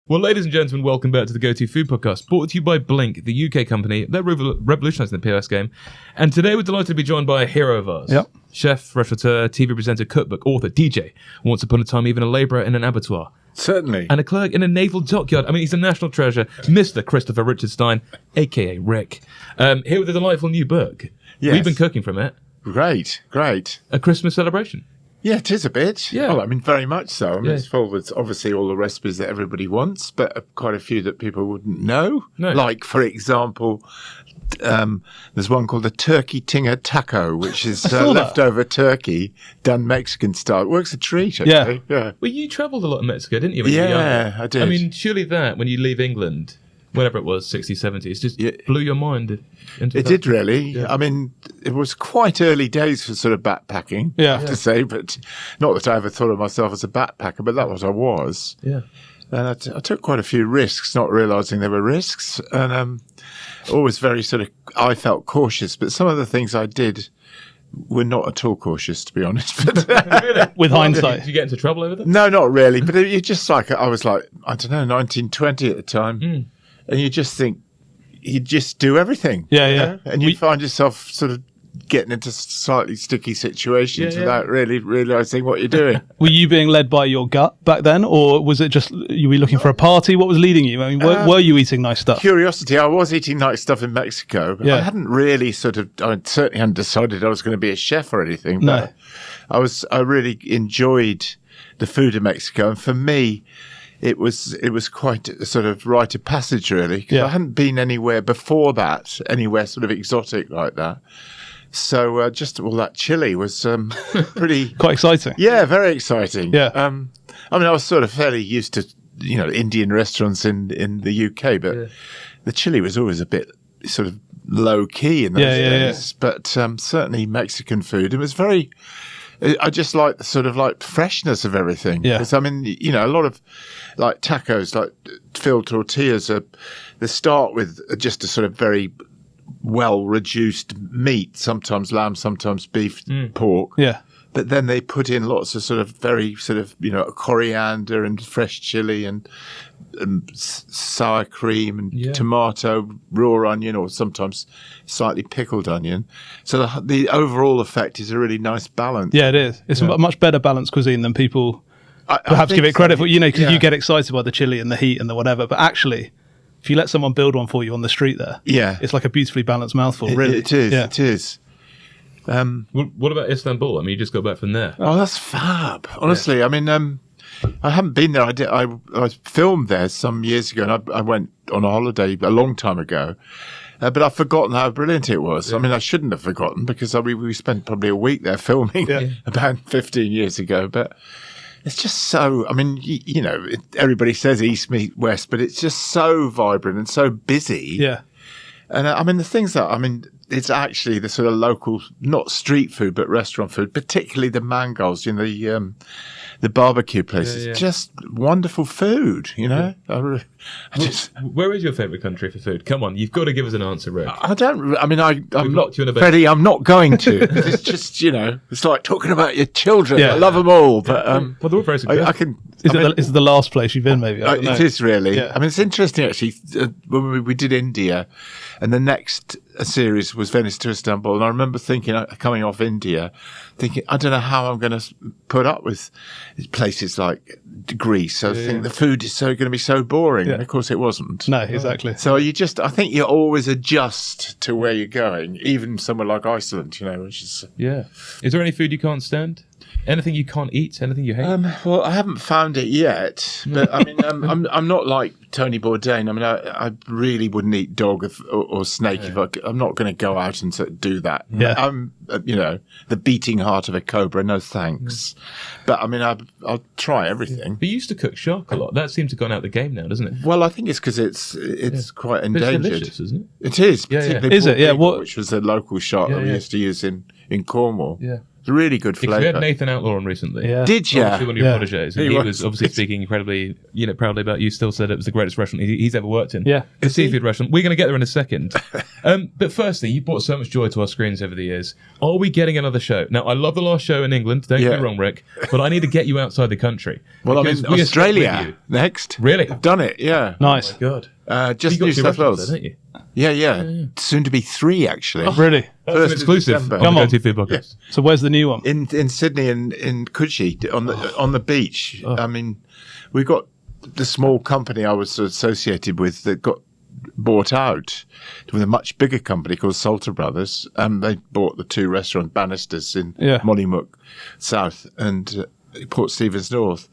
Well, ladies and gentlemen, welcome back to the Go-To Food Podcast, brought to you by Blink, the UK company. They're revolutionising the POS game. And today we're delighted to be joined by a hero of ours. Yep. Chef, restaurateur, TV presenter, cookbook, author, DJ. Once upon a time, even a labourer in an abattoir. Certainly. And a clerk in a naval dockyard. I mean, he's a national treasure, Mr. Christopher Richard Stein, a.k.a. Rick. Here with a delightful new book. Yes. We've been cooking from it. Great. A Christmas celebration. Yeah, it is a bit. Yeah. Well, I mean, very much so. I mean, it's full with obviously all the recipes that everybody wants, but quite a few that people wouldn't know. No. Like, for example, there's one called the turkey Tinga taco, which is leftover turkey done Mexican style. It works a treat, actually. Yeah. Well, you travelled a lot in Mexico, didn't you? When you were Yeah, younger? I did. I mean, surely that, when you leave England, whenever it was, 60s, 70s, just blew your mind into It that. did really. Yeah. I mean, it was quite early days for sort of backpacking, I have to say, but not that I ever thought of myself as a backpacker, but that was I was. Yeah. And I took quite a few risks, not realising they were risks, and always very sort of, I felt cautious, but some of the things I did were not at all cautious, to be honest. But With hindsight. Did you get into trouble over that? no, not really. But you just like, I was like, I don't know, 1920 at the time, and you just think, you just do everything. Yeah. And you find yourself sort of getting into slightly sticky situations without really realising what you're doing. Were you being led by your gut back then, or was it just you were looking for a party? What was leading you? I mean, were you eating nice stuff? Curiosity. I was eating nice stuff in Mexico, but I hadn't really I certainly hadn't decided I was going to be a chef or anything. But I really enjoyed the food in Mexico, and for me, it was quite a sort of rite of passage, really, because I hadn't been anywhere before that, anywhere sort of exotic like that. So just all that chili was pretty Quite exciting. Yeah, very exciting. Yeah. I mean, I was sort of fairly used to Indian restaurants in the UK, but the chili was always a bit sort of low key in those days. But certainly Mexican food, it was very. I just like the sort of like freshness of everything. Yeah. Because I mean, a lot of like tacos, like filled tortillas, they start with just a sort of very well reduced meat, sometimes lamb, sometimes beef, pork. Yeah. But then they put in lots of sort of very sort of, coriander and fresh chili and sour cream and tomato, raw onion, or sometimes slightly pickled onion. So the overall effect is a really nice balance. Yeah, it is. It's a much better balanced cuisine than people perhaps give it credit for. Because you get excited by the chili and the heat and the whatever. But actually, if you let someone build one for you on the street there, it's like a beautifully balanced mouthful, really. It is. Yeah. It is. What about Istanbul? I mean, you just got back from there. Oh, that's fab. Honestly, I mean, I haven't been there. I filmed there some years ago, and I went on a holiday a long time ago. But I've forgotten how brilliant it was. I mean, I shouldn't have forgotten because we spent probably a week there filming about 15 years ago. But it's just so, I mean, everybody says East meet West, but it's just so vibrant and so busy. Yeah. And I mean, it's actually the sort of local, not street food, but restaurant food, particularly the mangals, the barbecue places. Just wonderful food, Where is your favourite country for food? Come on, you've got to give us an answer, Rick. I'm locked you in a bed. Freddie, I'm not going to. It's just, it's like talking about your children. Yeah. I love them all, but well, they're all very successful. I can. Is it the last place you've been, maybe? I don't know. It is really. Yeah. I mean, it's interesting, actually. When we did India, and the next series was Venice to Istanbul, and I remember thinking, coming off India, thinking, I don't know how I'm going to put up with places like Greece. I think the food is going to be so boring. Yeah. And of course, it wasn't. No, exactly. So I think you always adjust to where you're going, even somewhere like Iceland, which is. Yeah. Is there any food you can't stand? Anything you can't eat? Anything you hate? Well, I haven't found it yet, but I mean, I'm not like Tony Bourdain. I mean, I really wouldn't eat dog or snake if I'm not going to go out and sort of do that. Yeah. I'm, the beating heart of a cobra. No thanks. But I mean, I'll try everything. But you used to cook shark a lot. That seems to have gone out the game now, doesn't it? Well, I think it's because it's quite But endangered. it's delicious, isn't it? It is. Yeah. particularly Is it? Yeah, Bourke, which was a local shark that we used to use in Cornwall. Yeah. Really good flavour. We had Nathan Outlaw on recently. Yeah. Did you? Obviously one of your proteges. And he was obviously speaking incredibly, proudly about you. Still said it was the greatest restaurant he's ever worked in. Yeah. The seafood restaurant. We're going to get there in a second. But firstly, you brought so much joy to our screens over the years. Are we getting another show? Now, I love the last show in England. Don't get me wrong, Rick. But I need to get you outside the country. Well, I'm in Australia next. Really? I've done it, yeah. Nice. Oh, my God. Just New South Wales. There, don't you? Yeah. Soon to be 3, actually. Oh, really? That's an exclusive on the Go-To Food Podcast. Yeah. So where's the new one? In Sydney, in Coogee, on the beach. I mean, we got the small company I was associated with that got bought out with a much bigger company called Salter Brothers. They bought the 2 restaurants, Bannisters in Mollymook South and Port Stephens North.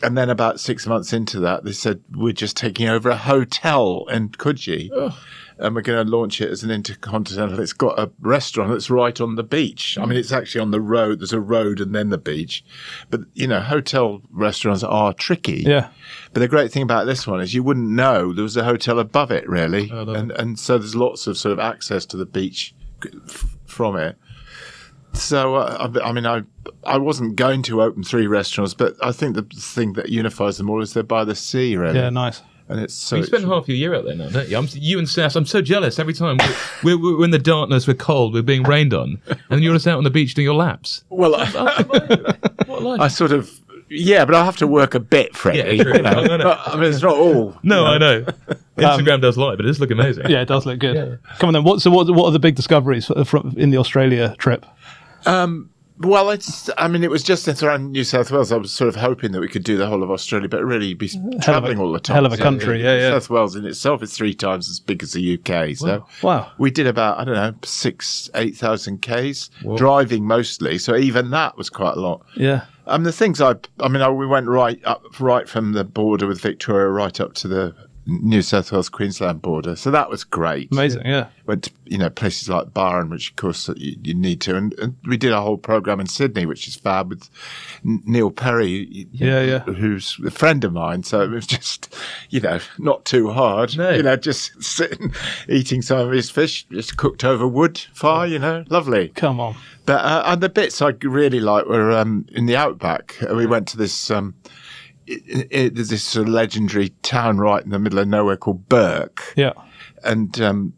And then about 6 months into that, they said, we're just taking over a hotel in Coogee. And we're going to launch it as an intercontinental. It's got a restaurant that's right on the beach. I mean, it's actually on the road. There's a road and then the beach. But, hotel restaurants are tricky. Yeah. But the great thing about this one is you wouldn't know there was a hotel above it, really. And so there's lots of sort of access to the beach from it. So, I wasn't going to open 3 restaurants, but I think the thing that unifies them all is they're by the sea, really. Yeah, nice. And it's so. You spend half your year out there now, don't you? You and Sass, I'm so jealous every time. We're in the darkness, we're cold, we're being rained on, and then you're just out on the beach doing your laps. Well, what a life. I sort of. Yeah, but I have to work a bit, Freddie. Yeah, true. I mean, it's not all. No, I know. Instagram does lie, but it does look amazing. Yeah, it does look good. Yeah. Come on then. What are the big discoveries in the Australia trip? Well, it was just around New South Wales. I was sort of hoping that we could do the whole of Australia, but really be travelling all the time. Hell of a country, yeah. South Wales in itself is 3 times as big as the UK. So wow. We did about, 8,000 Ks, driving mostly. So even that was quite a lot. Yeah. The things we went right from the border with Victoria right up to the New South Wales Queensland border, so that was great. Amazing, yeah. Went to places like Byron, which of course you need to, and we did a whole program in Sydney, which is fab, with Neil Perry, who's a friend of mine. So it was just not too hard. No. Just sitting eating some of his fish, just cooked over wood fire. Lovely. Come on. But and the bits I really like were in the Outback. We went to this. There's this sort of legendary town right in the middle of nowhere called Bourke. Yeah. And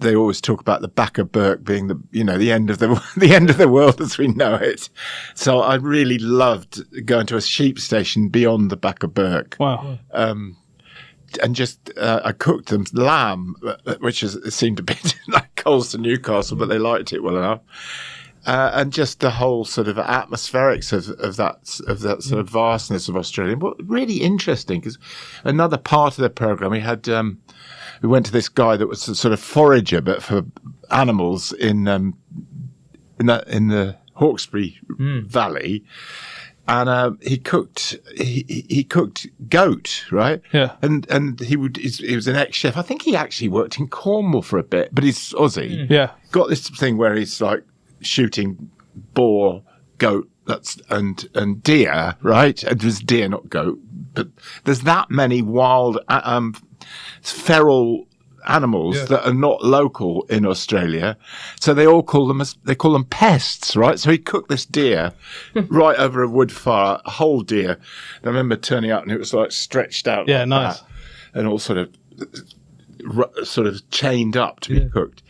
they always talk about the back of Bourke being the end of the end of the world as we know it. So I really loved going to a sheep station beyond the back of Bourke. Wow. And just I cooked them lamb, which seemed a bit like Coles to Newcastle, but they liked it well enough. And just the whole sort of atmospherics of that sort of vastness of Australia. But really interesting, because another part of the program we went to this guy that was a sort of forager, but for animals in the Hawkesbury Valley, and he cooked goat, right? Yeah, and he was an ex-chef. I think he actually worked in Cornwall for a bit, but he's Aussie. Yeah, got this thing where he's like shooting boar, goat, and deer, right? It was deer, not goat. But there's that many wild, feral animals that are not local in Australia, so they call them pests, right? So he cooked this deer right over a wood fire, a whole deer. And I remember turning up and it was like stretched out, nice, and all sort of chained up to be cooked.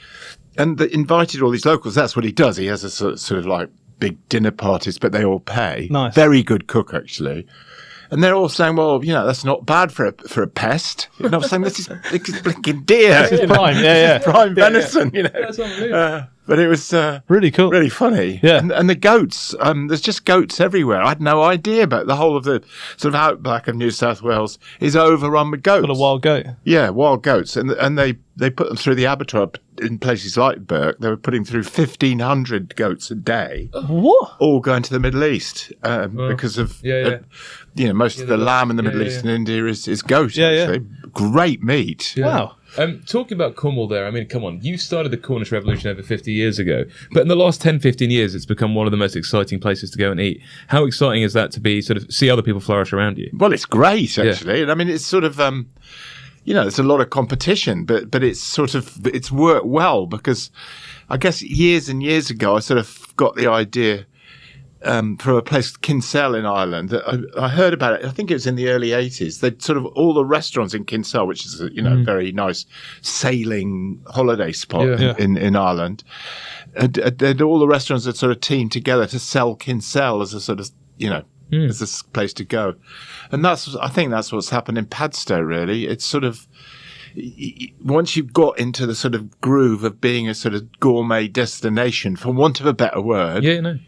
And they invited all these locals. That's what he does. He has a sort of like big dinner parties, but they all pay. Nice. Very good cook, actually. And they're all saying, well, that's not bad for a pest. And I'm saying, this is blinking deer. This is prime, prime venison, That's unbelievable. But it was really cool. Really funny. Yeah. And the goats, there's just goats everywhere. I had no idea, but the whole of the sort of outback of New South Wales is overrun with goats. Got a wild goat. Yeah, wild goats. And they put them through the abattoir in places like Bourke. They were putting through 1,500 goats a day. What? All going to the Middle East because of... most of the lamb in the Middle East and India is goat. Yeah. Great meat. Yeah. Wow. Talking about Cornwall there, I mean, come on, you started the Cornish Revolution over 50 years ago, but in the last 10, 15 years, it's become one of the most exciting places to go and eat. How exciting is that to be sort of see other people flourish around you? Well, it's great, actually. And I mean, it's sort of, there's a lot of competition, but it's sort of, it's worked well because I guess years and years ago, I sort of got the idea from a place Kinsale in Ireland. I heard about it. I think it was in the early 80s. They'd sort of all the restaurants in Kinsale, which is a very nice sailing holiday spot in Ireland. They'd all the restaurants that sort of teamed together to sell Kinsale as a sort of as a place to go, and I think that's what's happened in Padstow. Really, it's sort of. Once you've got into the sort of groove of being a sort of gourmet destination, for want of a better word,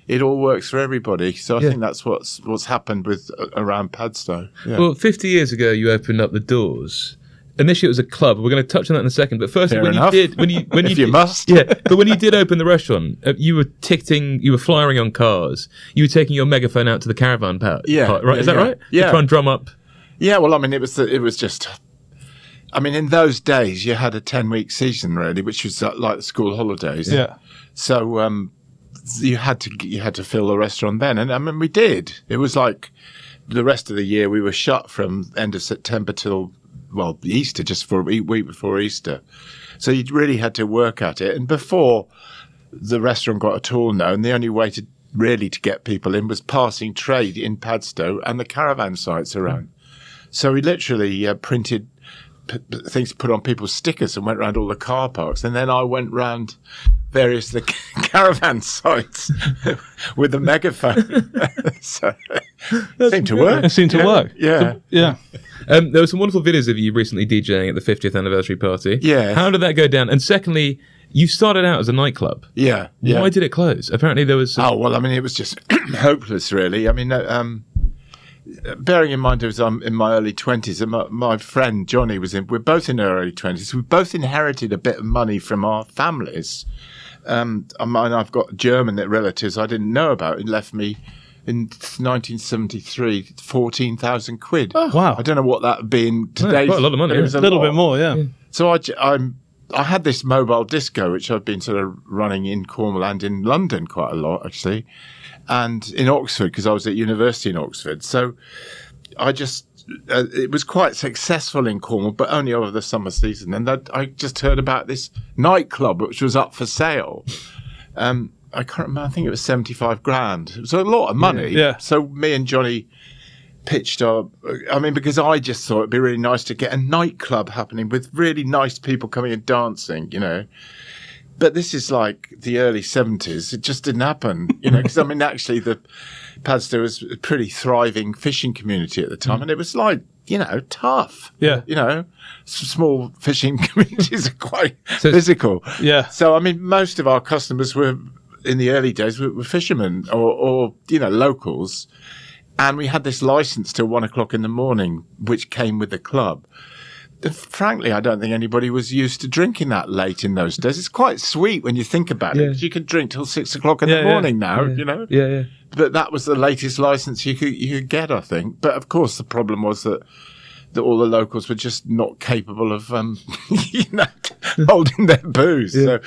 it all works for everybody. So I think that's what's happened with around Padstow. Yeah. Well, 50 years ago, you opened up the doors. Initially, it was a club. We're going to touch on that in a second. But first, when you must, But when you did open the restaurant, you were flying on cars. You were taking your megaphone out to the Caravan part. Right? Is that right? Yeah. To try and drum up. Yeah. Well, I mean, it was just. I mean, in those days, you had a 10-week season, really, which was like the school holidays. Yeah. So you had to fill the restaurant then, and I mean, we did. It was like the rest of the year we were shut from end of September till Easter, just for a week before Easter. So you really had to work at it. And before the restaurant got at all known, the only way to get people in was passing trade in Padstow and the Caravan sites around. So we literally printed things to put on people's stickers and went around all the car parks, and then I went round various the Caravan sites with the megaphone. So it seemed to work. It seemed to work. Yeah. There were some wonderful videos of you recently DJing at the 50th anniversary party. Yeah. How did that go down? And secondly, you started out as a nightclub. Yeah. Why did it close? Apparently there was... Oh, well, I mean, it was just hopeless, really. I mean... bearing in mind, it was in my early 20s, and my friend Johnny we're both in our early 20s. We both inherited a bit of money from our families. I've got German relatives I didn't know about. It left me in 1973 14,000 quid. Oh, wow. I don't know what that would be in today's... quite a lot of money. It was a little bit more, yeah. So I had this mobile disco, which I've been sort of running in Cornwall and in London quite a lot, actually. And in Oxford, because I was at university in Oxford. So I just, it was quite successful in Cornwall, but only over the summer season. And I just heard about this nightclub, which was up for sale. I can't remember, I think it was 75 grand. It was a lot of money. Yeah. So me and Johnny pitched because I just thought it'd be really nice to get a nightclub happening with really nice people coming and dancing, But this is like the early 70s. It just didn't happen, because I mean, actually the Padstow was a pretty thriving fishing community at the time. And it was like, tough. Yeah. Small fishing communities are quite physical. Yeah. So, I mean, most of our customers were, in the early days, were fishermen or locals. And we had this license till 1 o'clock in the morning, which came with the club. Frankly, I don't think anybody was used to drinking that late in those days. It's quite sweet when you think about it. 'Cause you could drink till 6 o'clock in the morning now, Yeah. But that was the latest license you could get, I think. But of course, the problem was that all the locals were just not capable of, holding their booze. Yeah. So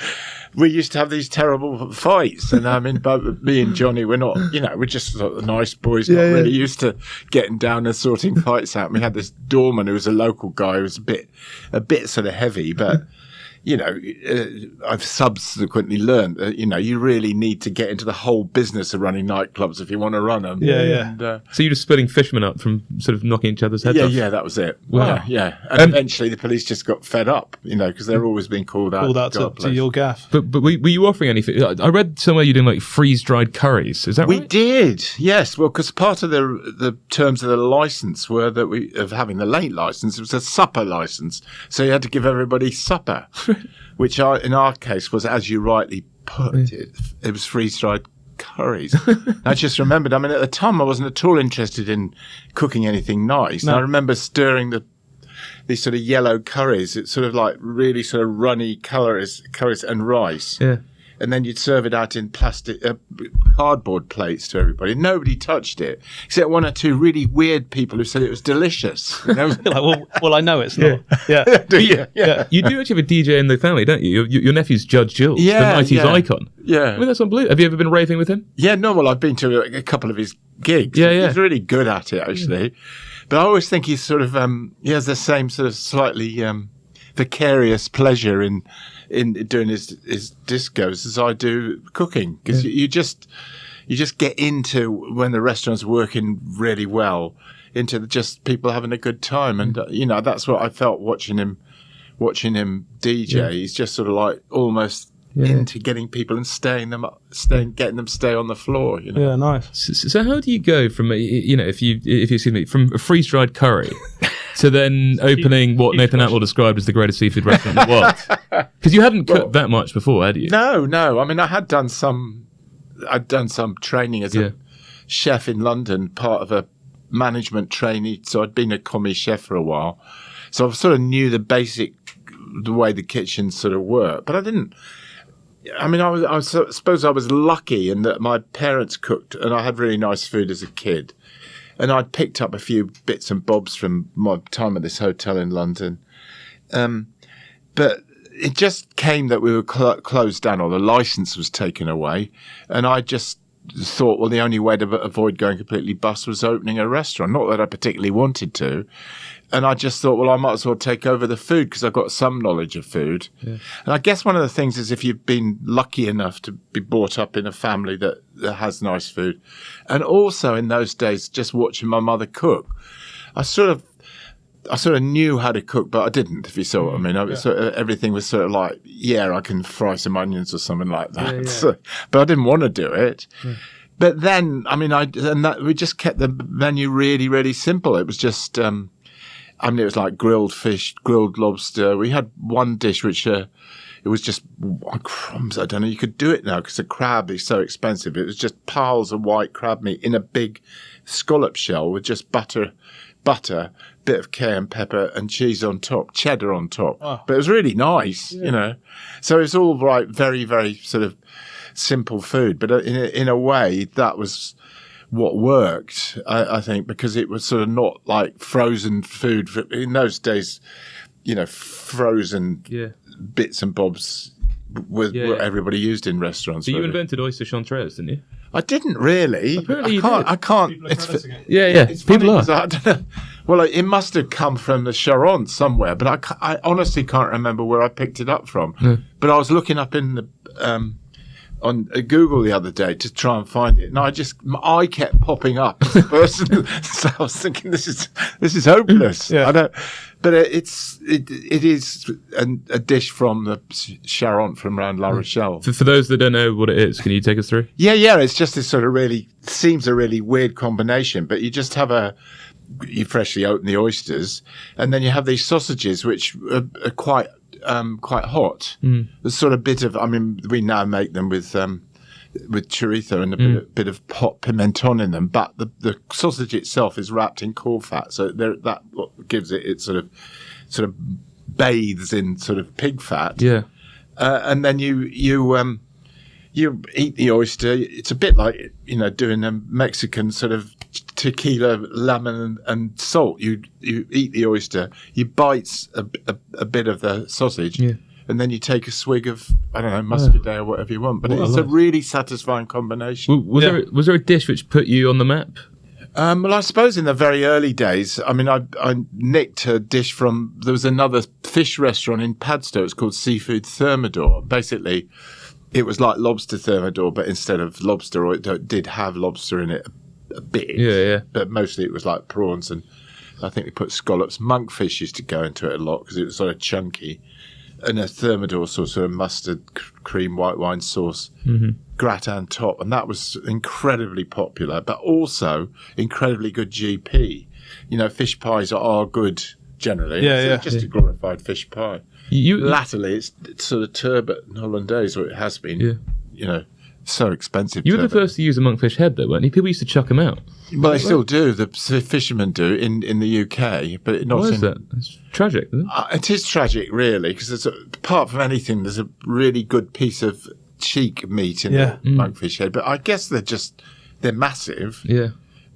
we used to have these terrible fights. And I mean, but me and Johnny, we're not, we're just sort of nice boys, not really used to getting down and sorting fights out. And we had this doorman who was a local guy who was a bit sort of heavy, but I've subsequently learned that, you really need to get into the whole business of running nightclubs if you want to run them. Yeah. And, so you're just splitting fishermen up from sort of knocking each other's heads off? Yeah, that was it. Wow. Yeah. And eventually the police just got fed up, because they're always being called out to your gaff. But were you offering anything? I read somewhere you're doing like freeze-dried curries. Is that right? We did, yes. Well, because part of the terms of the license were that of having the late license, it was a supper license. So you had to give everybody supper. Which in our case was, as you rightly put it was freeze-dried curries. I just remembered, I mean, at the time I wasn't at all interested in cooking anything nice. No. And I remember stirring these sort of yellow curries. It's sort of like really sort of runny curries and rice. Yeah. And then you'd serve it out in plastic, cardboard plates to everybody. Nobody touched it, except one or two really weird people who said it was delicious. Like, well, I know it's not. Yeah. Yeah. You do actually have a DJ in the family, don't you? Your nephew's Judge Jules, the 90s icon. Yeah. I mean, that's unbelievable. Have you ever been raving with him? Yeah, no, well, I've been to a couple of his gigs. Yeah. He's really good at it, actually. Yeah. But I always think he's sort of, he has the same sort of slightly vicarious pleasure in doing his discos as I do cooking, because you just you just get into when the restaurant's working really well, into just people having a good time. And, that's what I felt watching him DJ. Yeah. He's just sort of like almost into getting people and getting them to stay on the floor. Yeah, nice. So how do you go from, if you excuse me, from a freeze-dried curry to then opening what Nathan Atwell described as the greatest seafood restaurant in the world? Because you hadn't cooked that much before, had you? No. I mean, I'd done some training as a chef in London, part of a management trainee. So I'd been a commis chef for a while. So I sort of knew the way the kitchen sort of worked. But I didn't. I mean, I suppose I was lucky in that my parents cooked and I had really nice food as a kid. And I'd picked up a few bits and bobs from my time at this hotel in London. But it just came that we were closed down, or the license was taken away. And I just thought, well, the only way to avoid going completely bust was opening a restaurant. Not that I particularly wanted to. And I just thought, well, I might as well take over the food because I've got some knowledge of food. Yeah. And I guess one of the things is if you've been lucky enough to be brought up in a family that has nice food. And also in those days, just watching my mother cook, I sort of knew how to cook, but I didn't, if you saw what I mean. Everything was sort of like, I can fry some onions or something like that. Yeah. So, but I didn't want to do it. Yeah. But then, I mean, we just kept the menu really, really simple. It was just... it was like grilled fish, grilled lobster. We had one dish which it was just crumbs. I don't know. You could do it now because the crab is so expensive. It was just piles of white crab meat in a big scallop shell with just butter, bit of cayenne pepper and cheese on top, cheddar on top. Oh. But it was really nice, So it's all right, very, very sort of simple food. But in a way, that was what worked, I think, because it was sort of not like frozen food. In those days, frozen bits and bobs what everybody used in restaurants. So you invented oyster chantres, didn't you? I didn't really. Apparently I can't. It's people are. I don't know. Well, it must have come from the Charente somewhere, but I honestly can't remember where I picked it up from. Yeah. But I was looking up in the on Google the other day to try and find it, and my eye kept popping up as a person. So I was thinking, this is hopeless. I don't. But it is a dish from the Charente from around La Rochelle. For those that don't know what it is, can you take us through? Yeah. It's just this sort of seems a really weird combination, but you just have you freshly open the oysters, and then you have these sausages which are quite hot. There's sort of bit of, we now make them with chorizo and a bit of hot pimenton in them, but the sausage itself is wrapped in caul fat, so that what gives it sort of bathes in sort of pig fat. Yeah, and then you eat the oyster. It's a bit like doing a Mexican sort of tequila, lemon and salt. You eat the oyster, you bite a bit of the sausage, and then you take a swig of, I don't know, muscadet or whatever you want. But it's a really satisfying combination. Was there a dish which put you on the map? Well, I suppose in the very early days, I nicked a dish there was another fish restaurant in Padstow. It's called Seafood Thermidor. Basically, it was like lobster thermidor, but instead of lobster, it did have lobster in it a bit. Yeah. But mostly it was like prawns, and I think they put scallops. Monkfish used to go into it a lot because it was sort of chunky. And a thermidor sauce, sort of mustard cream white wine sauce, gratin top, and that was incredibly popular, but also incredibly good GP. Fish pies are good generally. Just a glorified fish pie. Latterly, it's sort of turbot and hollandaise, or it has been. So expensive. You were the first to use a monkfish head, though, weren't you? People used to chuck them out. Well, they still do. The fishermen do in the UK, but not. Why is that? It's tragic, isn't it? It is tragic, really, because apart from anything, there's a really good piece of cheek meat in the monkfish head. But I guess they're massive. Yeah,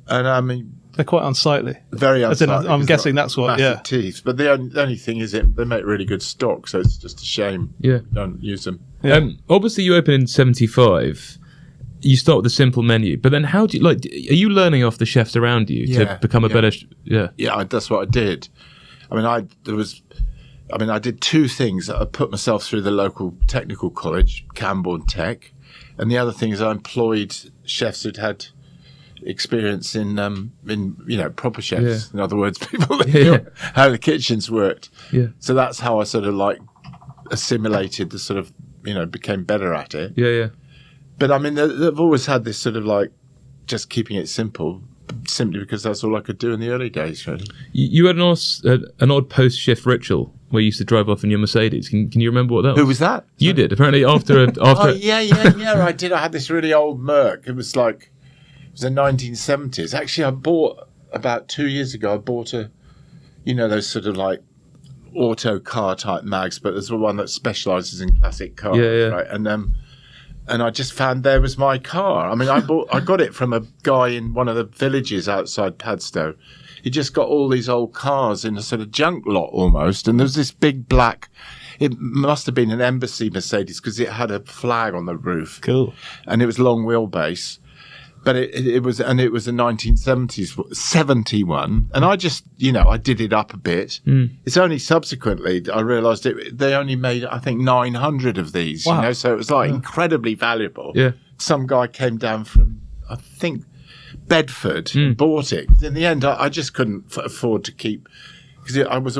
and they're quite unsightly. Very unsightly. I'm guessing that's what. Massive teeth. But the only thing is, they make really good stock, so it's just a shame. Yeah, don't use them. Yeah. Obviously, you open in 1975. You start with a simple menu, but then how do you are you learning off the chefs around you to become a better? Yeah, that's what I did. I did two things. I put myself through the local technical college, Camborne Tech, And the other thing is I employed chefs who'd had experience in proper chefs. In other words, people that knew how the kitchens worked. Yeah. So that's how I sort of like assimilated the sort of, became better at it. Yeah. But I mean, they've always had this sort of like just keeping it simple, simply because that's all I could do in the early days, really. You had an odd post-shift ritual where you used to drive off in your Mercedes. Can you remember what that was? Who was that? You did, apparently, after... Oh, yeah, I did. I had this really old Merc. It was the 1970s. Actually, I bought, about 2 years ago, those sort of like auto car type mags, but there's one that specialises in classic cars, right? And I just found there was my car. I mean, I got it from a guy in one of the villages outside Padstow. He just got all these old cars in a sort of junk lot almost. And there was this big black, it must have been an embassy Mercedes because it had a flag on the roof. Cool. And it was long wheelbase. But it was a 1970s, 71. And I just, I did it up a bit. It's only subsequently I realised they only made, I think, 900 of these, Wow. So it was like incredibly valuable. Yeah. Some guy came down from, I think, Bedford and bought it. In the end, I just couldn't afford to keep, because it was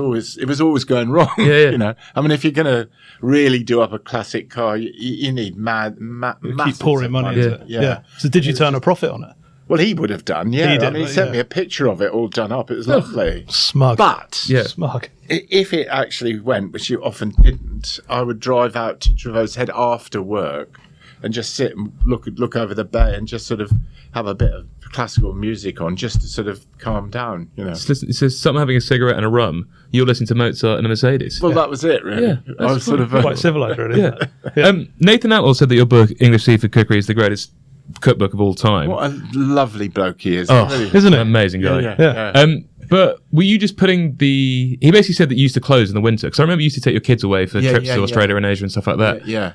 always going wrong. Yeah. I mean, if you're going to really do up a classic car, you need keep pouring money into it. Yeah. So did you turn a profit on it? Well, he would have done. Yeah. He did, he sent me a picture of it all done up. It was lovely. Smug. But smug. if it actually went, which you often didn't, I would drive out to Trevose Head after work and just sit and look over the bay and just sort of have a bit of classical music on just to sort of calm down, It says something having a cigarette and a rum. You're listening to Mozart and a Mercedes. Well, that was it, really. Yeah, I was sort of Quite civilised, really. Yeah. Nathan Atwell said that your book, English Seafood Cookery, is the greatest cookbook of all time. What a lovely bloke he is. Oh, Really. Isn't it? Amazing guy. Yeah. But were you just putting he basically said that you used to close in the winter, because I remember you used to take your kids away for trips to Australia and Asia and stuff like that. Yeah.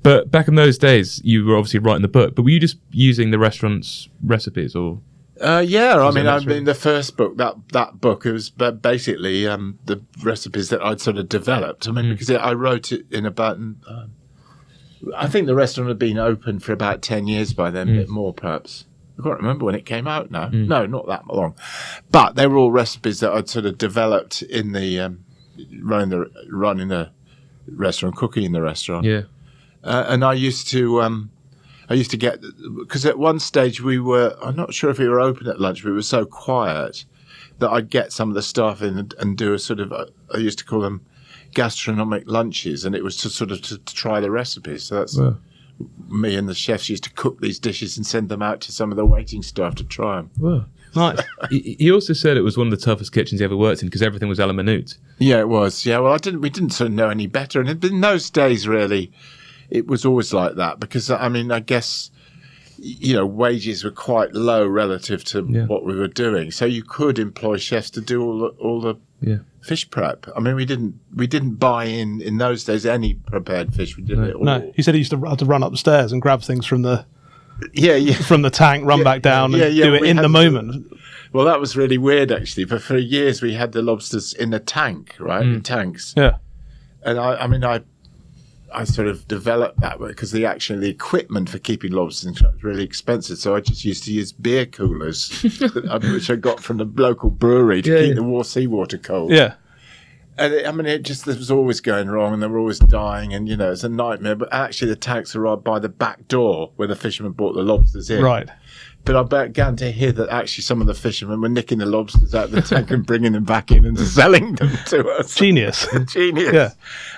But back in those days, you were obviously writing the book, but were you just using the restaurant's recipes or? I mean, the first book, that book, it was basically the recipes that I'd sort of developed. I mean, because I wrote it in about, I think the restaurant had been open for about 10 years by then, a bit more perhaps. I can't remember when it came out now. No, not that long. But they were all recipes that I'd sort of developed in the running the restaurant, cooking in the restaurant. Yeah. And I used to get, because at one stage I'm not sure if we were open at lunch, but it was so quiet that I'd get some of the staff in and do a sort of, I used to call them gastronomic lunches, and it was to try the recipes. So that's me and the chefs used to cook these dishes and send them out to some of the waiting staff to try them. Wow. Nice. He also said it was one of the toughest kitchens he ever worked in because everything was a la minute. Yeah, it was. Yeah, well, we didn't sort of know any better. And in those days, really, it was always like that because, I mean, I guess, wages were quite low relative to what we were doing. So you could employ chefs to do all the fish prep. I mean, we didn't buy in those days any prepared fish. We did it all. No, he said he used to have to run upstairs and grab things from the from the tank, run back down, and do it in the moment. Well, that was really weird actually. But for years we had the lobsters in a tank, right? In tanks. Yeah. And I sort of developed that because the equipment for keeping lobsters was really expensive. So I just used to use beer coolers, which I got from the local brewery to keep the seawater cold. Yeah. And it was always going wrong and they were always dying and, it's a nightmare. But actually the tanks are right by the back door where the fishermen brought the lobsters in. Right. But I began to hear that actually some of the fishermen were nicking the lobsters out of the tank and bringing them back in and selling them to us. Genius. Genius. Yeah.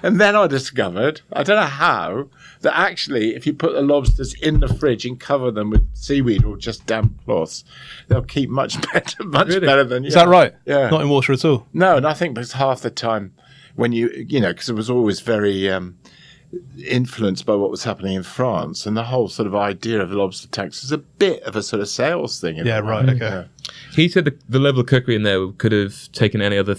And then I discovered, I don't know how, that actually if you put the lobsters in the fridge and cover them with seaweed or just damp cloths, they'll keep much better, better than... Is that right? Yeah. Not in water at all? No, and I think because half the time when because it was always very... influenced by what was happening in France, and the whole sort of idea of lobster tanks is a bit of a sort of sales thing. Yeah, right. Okay. Yeah. He said the level of cookery in there could have taken any other,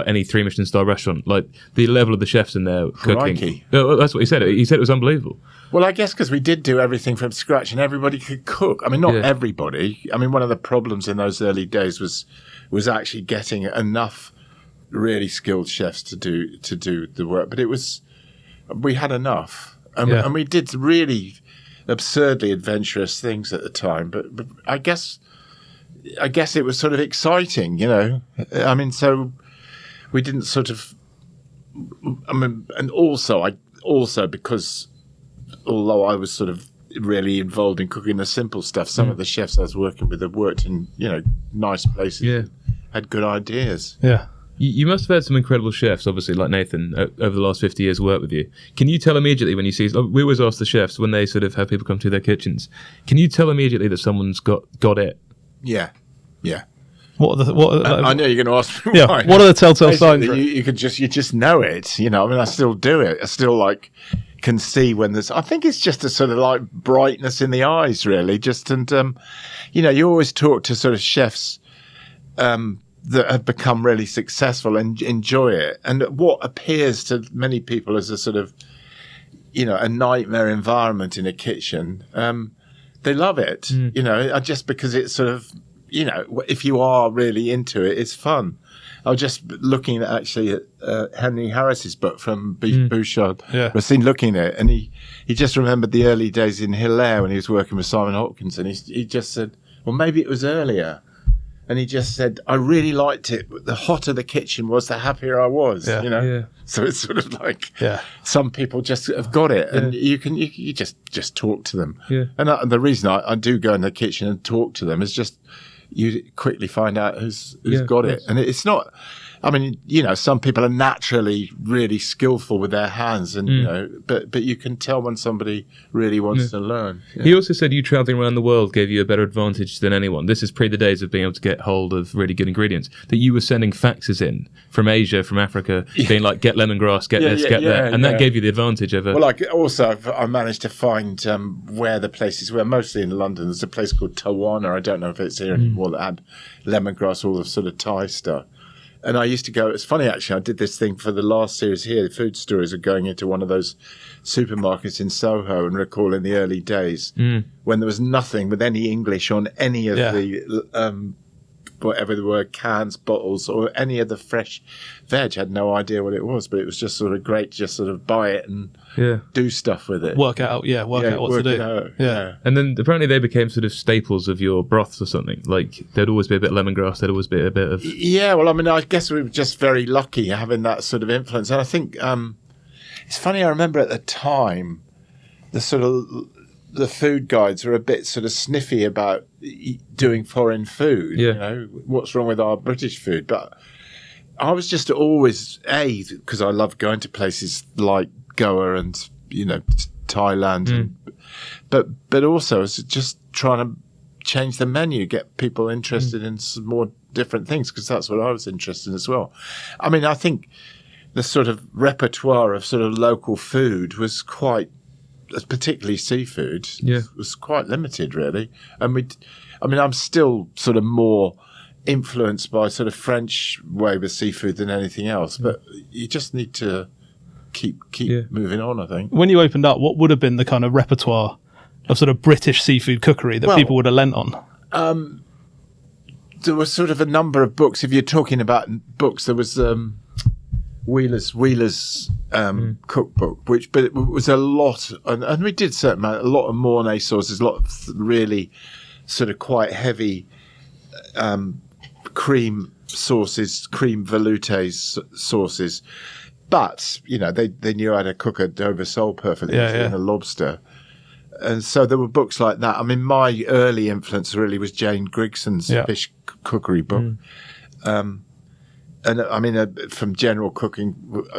any 3 Michelin star restaurant. Like the level of the chefs in there cooking. No, that's what he said. He said it was unbelievable. Well, I guess because we did do everything from scratch, and everybody could cook. I mean, not everybody. I mean, one of the problems in those early days was actually getting enough really skilled chefs to do the work, but we had enough, and we did really. absurdly adventurous things at the time. But I guess it was sort of exciting, you know. I mean, so we didn't sort of. I mean, and also because although I was sort of really involved in cooking the simple stuff, some of the chefs I was working with have worked in, you know, nice places. Yeah. Had good ideas. Yeah. You must have had some incredible chefs, obviously, like Nathan, over the last 50 years work with you. Can you tell immediately when you see... We always ask the chefs when they sort of have people come to their kitchens. Can you tell immediately that someone's got it? Yeah. What are the... I know you're going to ask me why. What are the telltale signs? You just know it, you know. I mean, I still do it. I still, like, can see when there's... I think it's just a sort of, like, brightness in the eyes, really. You know, you always talk to sort of chefs... that have become really successful and enjoy it. And what appears to many people as a sort of, you know, a nightmare environment in a kitchen, they love it, you know, just because it's sort of, you know, if you are really into it, it's fun. I was just looking actually at Henry Harris's book from Bouchard. Yeah. I've seen looking at it, and he just remembered the early days in Hilaire when he was working with Simon Hopkins, and he just said, well, maybe it was earlier. And he just said, I really liked it. The hotter the kitchen was, the happier I was, you know? Yeah. So it's sort of like some people just have got it. And you just talk to them. Yeah. And the reason I do go in the kitchen and talk to them is just you quickly find out who's got it. And it's not... I mean, you know, some people are naturally really skillful with their hands, and you know, but you can tell when somebody really wants to learn. Yeah. He also said you traveling around the world gave you a better advantage than anyone. This is pre the days of being able to get hold of really good ingredients. That you were sending faxes in from Asia, from Africa, being like, get lemongrass, get this, get that, and that gave you the advantage over. Well, like also, I managed to find where the places were. Mostly in London, there's a place called Tawana. I don't know if it's here anymore. That had lemongrass, all the sort of Thai stuff. And I used to go, it's funny actually, I did this thing for the last series here, the food stories of going into one of those supermarkets in Soho and recalling the early days when there was nothing with any English on any of the, whatever the word, cans, bottles, or any of the fresh veg. Had no idea what it was, but it was just sort of great to just sort of buy it and do stuff with it. Work out what to do. Yeah. And then apparently they became sort of staples of your broths or something. Like there'd always be a bit of lemongrass, there'd always be a bit of... Yeah, well, I mean, I guess we were just very lucky having that sort of influence. And I think it's funny, I remember at the time, the food guides were a bit sort of sniffy about doing foreign food. You know, what's wrong with our British food? But I was just always, because I love going to places like Goa and, you know, Thailand, but also I was just trying to change the menu, get people interested in some more different things, because that's what I was interested in as well. I mean, I think the sort of repertoire of sort of local food was quite, particularly seafood, was quite limited, really. And I'm still sort of more influenced by sort of French way with seafood than anything else, but you just need to keep moving on, I think. When you opened up, what would have been the kind of repertoire of sort of British seafood cookery that people would have lent on? There was sort of a number of books. If you're talking about books, there was Wheeler's cookbook, but it was a lot, and we did a lot of Mornay sauces, a lot of really sort of quite heavy cream sauces, cream velouté sauces. But, you know, they knew how to cook a Dover sole perfectly and a lobster. And so there were books like that. I mean, my early influence really was Jane Grigson's fish cookery book. And I mean, from general cooking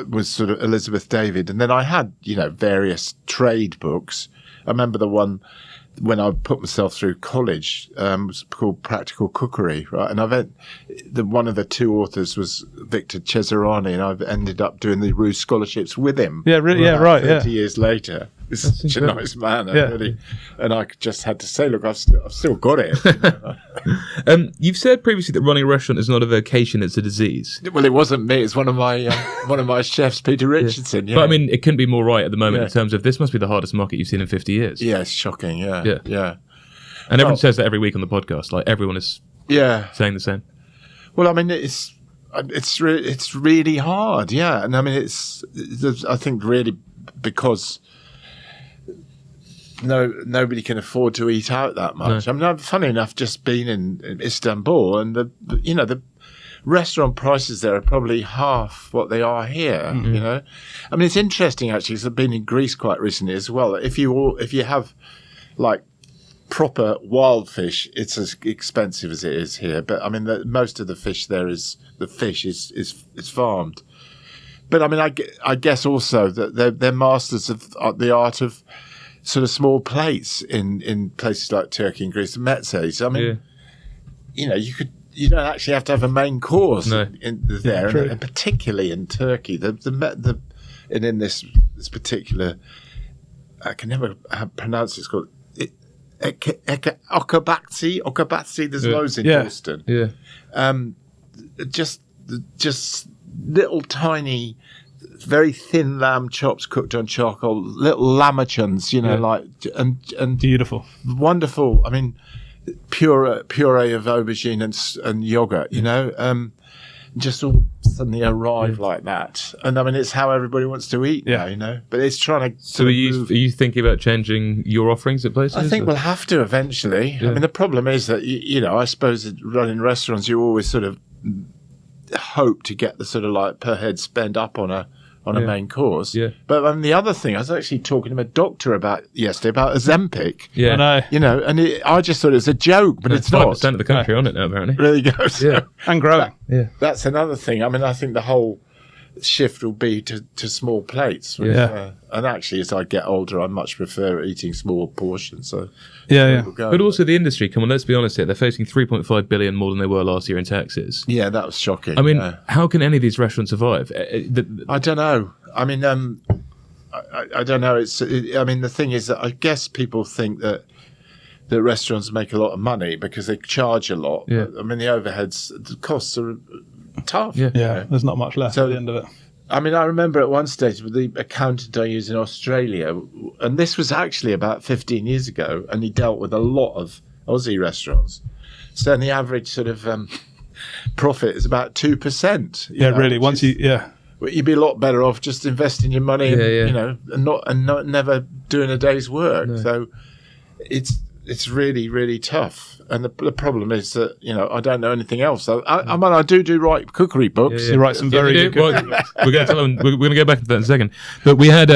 was sort of Elizabeth David. And then I had, you know, various trade books. I remember the one when I put myself through college, was called Practical Cookery, right? And one of the two authors was Victor Cesarani, and I've ended up doing the Roux scholarships with him. 30 years later. He's such a nice man, really. And I just had to say, look, I've still got it. You've said previously that running a restaurant is not a vocation; it's a disease. Well, it wasn't me; it's one of my chefs, Peter Richardson. Yeah. But I mean, it couldn't be more right at the moment in terms of this must be the hardest market you've seen in 50 years. Yeah, it's shocking. Yeah. And everyone says that every week on the podcast. Like everyone is saying the same. Well, I mean, it's really hard. Yeah, and I mean, I think really because nobody can afford to eat out that much. No. I mean, funny enough, just been in Istanbul, and the restaurant prices there are probably half what they are here. Mm-hmm. You know, I mean, it's interesting actually, because I've been in Greece quite recently as well. If you have like proper wild fish, it's as expensive as it is here. But I mean, most of the fish there is farmed. But I mean, I guess also that they're masters of the art of sort of small plates in places like Turkey and Greece, the mezzes. I mean, you know, you don't actually have to have a main course there, and particularly in Turkey, and in this particular, I can never pronounce it. It's called Okabatsi. There's loads in Boston. Yeah, just little tiny, very thin lamb chops cooked on charcoal, little lamachons, you know, like and beautiful, wonderful. I mean, puree of aubergine and yogurt, you know, just all suddenly arrive like that. And I mean, it's how everybody wants to eat now, you know. But it's trying to. So are you thinking about changing your offerings at places? I think we'll have to eventually. Yeah. I mean, the problem is that you know, I suppose running restaurants, you always sort of hope to get the sort of like per head spend up on a main course. Yeah. But the other thing, I was actually talking to a doctor yesterday about Ozempic. Yeah. I know. You know, and I just thought it was a joke, but it's not. 5% of the country on it now, apparently. There you go. So and growing. That's another thing. I mean, I think the whole shift will be to small plates. And actually, as I get older, I much prefer eating small portions. So But also the industry, come on, let's be honest here, they're facing 3.5 billion more than they were last year in taxes. Yeah, that was shocking. I mean, how can any of these restaurants survive? I don't know. I mean, I don't know. I mean, the thing is that I guess people think that the restaurants make a lot of money because they charge a lot. Yeah. I mean, the costs are tough. Yeah, there's not much left at the end of it. I mean, I remember at one stage with the accountant I used in Australia, and this was actually about 15 years ago, and he dealt with a lot of Aussie restaurants. So then the average sort of profit is about 2%. Yeah, really. Once you'd be a lot better off just investing your money, you know, and not never doing a day's work. No. So it's really, really tough. And the problem is that, you know, I don't know anything else. I mean, I do write cookery books. You write some very good cookery books. We're going to tell them, we're going to go back to that in a second. But we had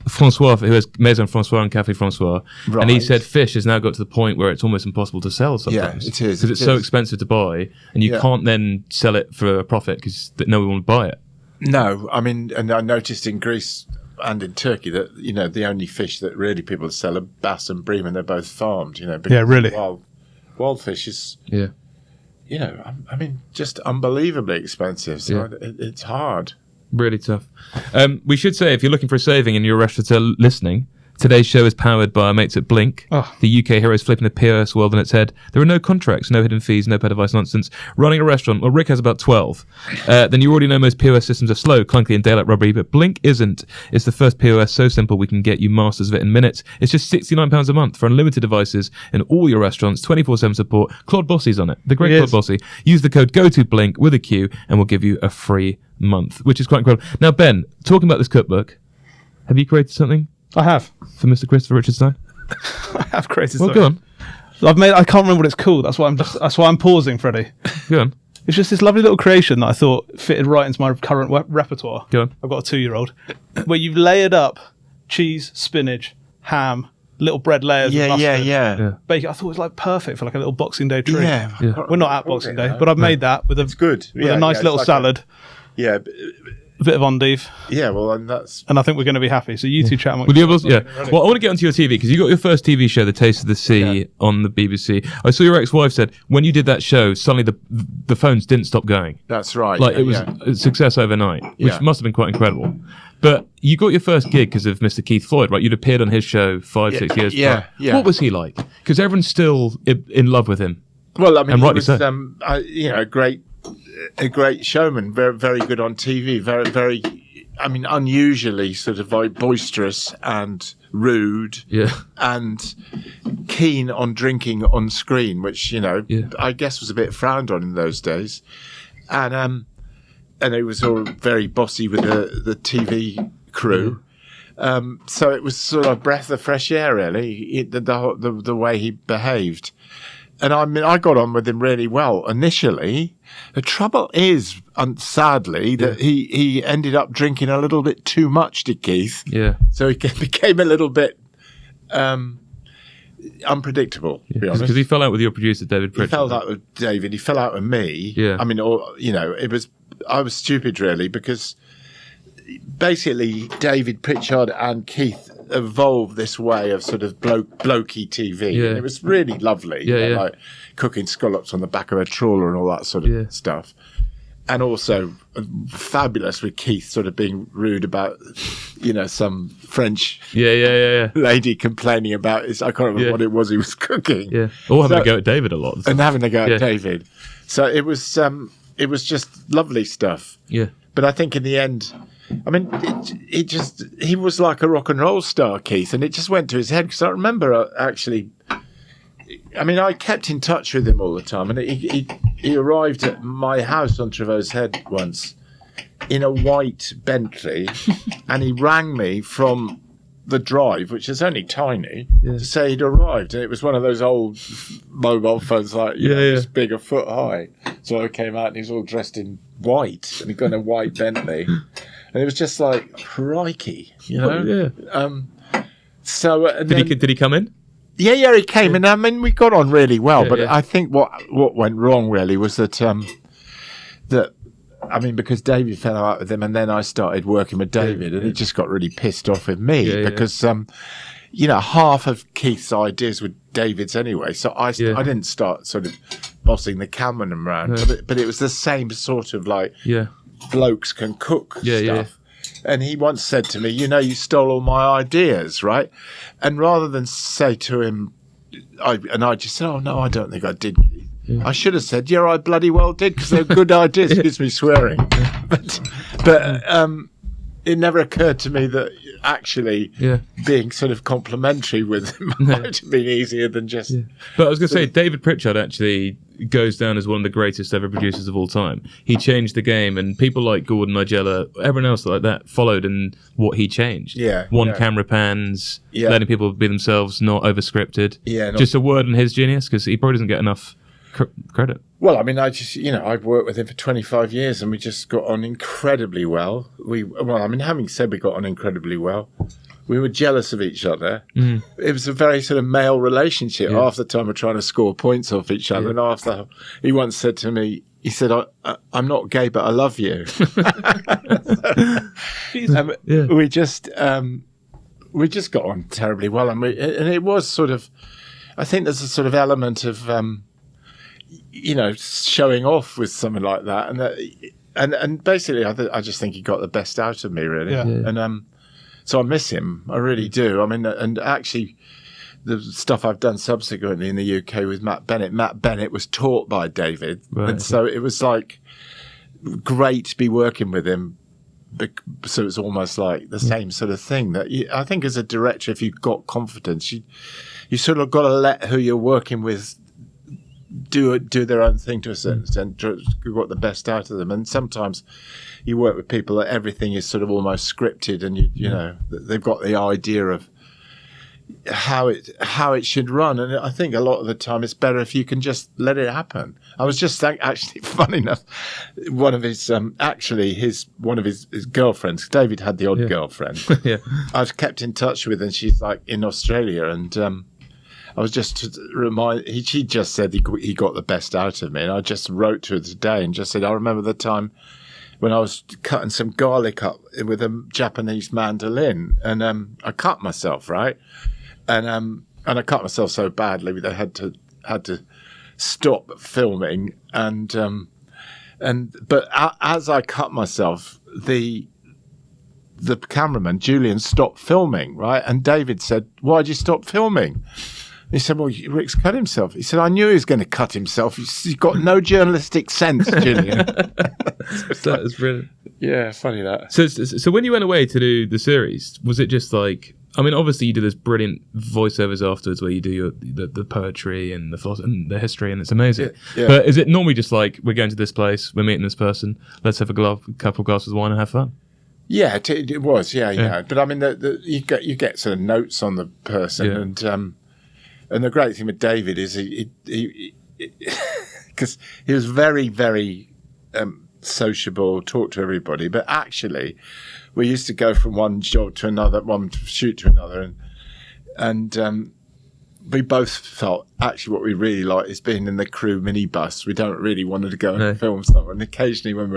Francois, who has Maison Francois and Café Francois, and he said fish has now got to the point where it's almost impossible to sell sometimes. Yeah, it is. Because it's so expensive to buy, and you can't then sell it for a profit because no one will buy it. No, I mean, and I noticed in Greece and in Turkey that, you know, the only fish that really people sell are bass and bream, and they're both farmed, you know. Yeah, really. Wild fish is, you know, I mean, just unbelievably expensive. So it's hard. Really tough. We should say, if you're looking for a saving and you're a restaurateur listening, today's show is powered by our mates at Blink. The UK heroes flipping the POS world on its head. There are no contracts, no hidden fees, no pet advice nonsense. Running a restaurant, well, Rick has about 12. Then you already know most POS systems are slow, clunky and daylight robbery, but Blink isn't. It's the first POS so simple we can get you masters of it in minutes. It's just £69 a month for unlimited devices in all your restaurants, 24/7 support. Claude Bossy's on it, the great Claude Bossy. Use the code GOTOBLINK with a Q and we'll give you a free month, which is quite incredible. Now, Ben, talking about this cookbook, have you created something? I have. For Mr. Christopher Richard Stein? I have created something. Well, go on. I can't remember what it's called. That's why I'm pausing, Freddie. Go on. It's just this lovely little creation that I thought fitted right into my current repertoire. Go on. I've got a 2-year-old. Where you've layered up cheese, spinach, ham, little bread layers of mustard, bacon. I thought it was like perfect for like a little Boxing Day treat. Yeah. We're not at Boxing Day, but I've made that with a nice little salad. A bit of endive. Yeah, well, and I think we're going to be happy. So you two chat. Well, I want to get onto your TV because you got your first TV show, The Taste of the Sea, on the BBC. I saw your ex-wife said when you did that show, suddenly the phones didn't stop going. That's right. Like it was a success overnight, which must have been quite incredible. But you got your first gig because of Mr. Keith Floyd, right? You'd appeared on his show 5-6 years ago. Yeah. What was he like? Because everyone's still in love with him. Well, I mean, he was a great showman, very, very good on TV, very, very, I mean, unusually sort of very boisterous and rude, and keen on drinking on screen, which, you know, I guess was a bit frowned on in those days. And he was all very bossy with the TV crew. So it was sort of a breath of fresh air, really, the way he behaved. And I mean, I got on with him really well initially. The trouble is, sadly, that he ended up drinking a little bit too much, did Keith? Yeah. So he became a little bit unpredictable, to be honest. Because he fell out with your producer, David Pritchard. He fell out with David. He fell out with me. Yeah. I mean, I was stupid, really, because basically David Pritchard and Keith evolved this way of sort of blokey TV. Yeah. And it was really lovely. Like cooking scallops on the back of a trawler and all that sort of stuff. And also fabulous with Keith sort of being rude about, some French lady complaining about I can't remember what it was he was cooking. Yeah. Or having a go at David a lot. And having a go at David. So it was just lovely stuff. Yeah. But I think in the end, I mean, he was like a rock and roll star, Keith, and it just went to his head. Because I remember I kept in touch with him all the time, and he arrived at my house on Trevose Head once in a white Bentley, and he rang me from the drive, which is only tiny, to say he'd arrived, and it was one of those old mobile phones, like this big, a foot high. So I came out, and he was all dressed in white, and he'd got a white Bentley, and it was just like crikey, So did he come in? Yeah, he came, and I mean we got on really well. But I think what went wrong really was that because David fell out with him, and then I started working with David, and he just got really pissed off with me because half of Keith's ideas were David's anyway. So I didn't start sort of bossing the cameraman around, but it was the same sort of like blokes can cook stuff. Yeah. And he once said to me, you stole all my ideas, right? And rather than say to him, I just said, oh, no, I don't think I did. Yeah. I should have said, yeah, I bloody well did, because they're good ideas. Excuse me swearing. But it never occurred to me that actually being sort of complimentary with him might have been easier than just... Yeah. But I was going to say, David Pritchard actually goes down as one of the greatest ever producers of all time. He changed the game, and people like Gordon, Nigella, everyone else like that followed in what he changed. Camera pans, letting people be themselves, not over-scripted. Just a word on his genius, because he probably doesn't get enough credit. Well, I mean, I've worked with him for 25 years, and we just got on incredibly well. Having said we got on incredibly well, we were jealous of each other. Mm. It was a very sort of male relationship. Half the time we're trying to score points off each other, and after he once said to me, he said, I'm not gay, but I love you. We just got on terribly well, and it was sort of, I think there's a sort of element of showing off with something like that, and basically I just think he got the best out of me, really. And so I miss him, I really do. I mean, and actually the stuff I've done subsequently in the UK with Matt Bennett was taught by David, and so it was like great to be working with him. So it's almost like the same sort of thing that I think as a director, if you've got confidence, you sort of got to let who you're working with do their own thing to a certain extent. You got the best out of them, and sometimes you work with people that everything is sort of almost scripted, and you know they've got the idea of how it should run, and I think a lot of the time it's better if you can just let it happen. I was just actually, funny enough, one of his girlfriends, David had the odd girlfriend. I've kept in touch with, and she's like in Australia, and I was just to remind. She just said he got the best out of me, and I just wrote to her today and just said, I remember the time when I was cutting some garlic up with a Japanese mandolin, and I cut myself, right, and I cut myself so badly they had to stop filming, but as I cut myself, the cameraman Julian stopped filming, right, and David said, "Why'd you stop filming?" He said, "Well, Rick's cut himself." He said, "I knew he was going to cut himself. He's got no journalistic sense, Julian." That was brilliant. Yeah, funny that. So when you went away to do the series, was it just like, I mean, obviously you do this brilliant voiceovers afterwards where you do the poetry and the philosophy and the history, and it's amazing. Yeah. But is it normally just like, we're going to this place, we're meeting this person, let's have a couple of glasses of wine and have fun? Yeah, it was. Yeah. But I mean, you get sort of notes on the person, and the great thing with David is he because he was very, very sociable, talked to everybody. But actually, we used to go from one job to another, one shoot to another, and we both felt actually what we really like is being in the crew minibus. We don't really want to go and film somewhere. And occasionally, when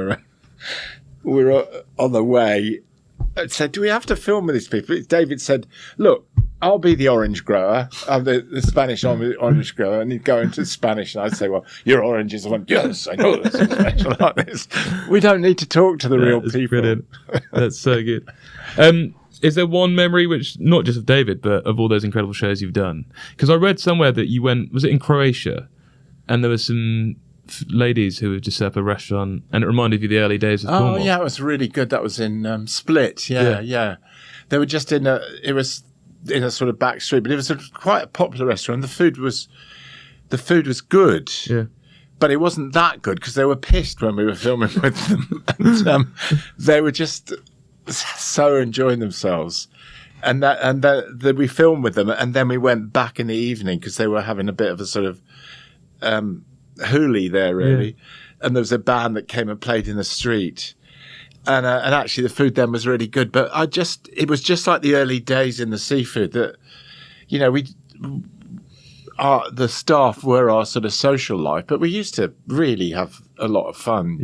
we were on the way, I said, "Do we have to film with these people?" David said, "Look, I'll be the orange grower. I'm the Spanish orange grower." And he'd go into Spanish, and I'd say, "Well, your oranges." I went, "Yes, I know this is special like this." We don't need to talk to the real people. Brilliant. That's so good. Is there one memory, which not just of David, but of all those incredible shows you've done? Because I read somewhere that you went, was it in Croatia? And there were some ladies who had just set up a restaurant, and it reminded you of the early days of Cornwall. Oh, yeah, it was really good. That was in Split. Yeah. They were just it was in a sort of back street, but it was quite a popular restaurant. The food was good. Yeah. But it wasn't that good because they were pissed when we were filming with them. And, they were just so enjoying themselves. And that we filmed with them, and then we went back in the evening because they were having a bit of a sort of hoolie there, really. Yeah. And there was a band that came and played in the street. And actually the food then was really good. But it was just like the early days in the seafood that, the staff were our sort of social life, but we used to really have a lot of fun,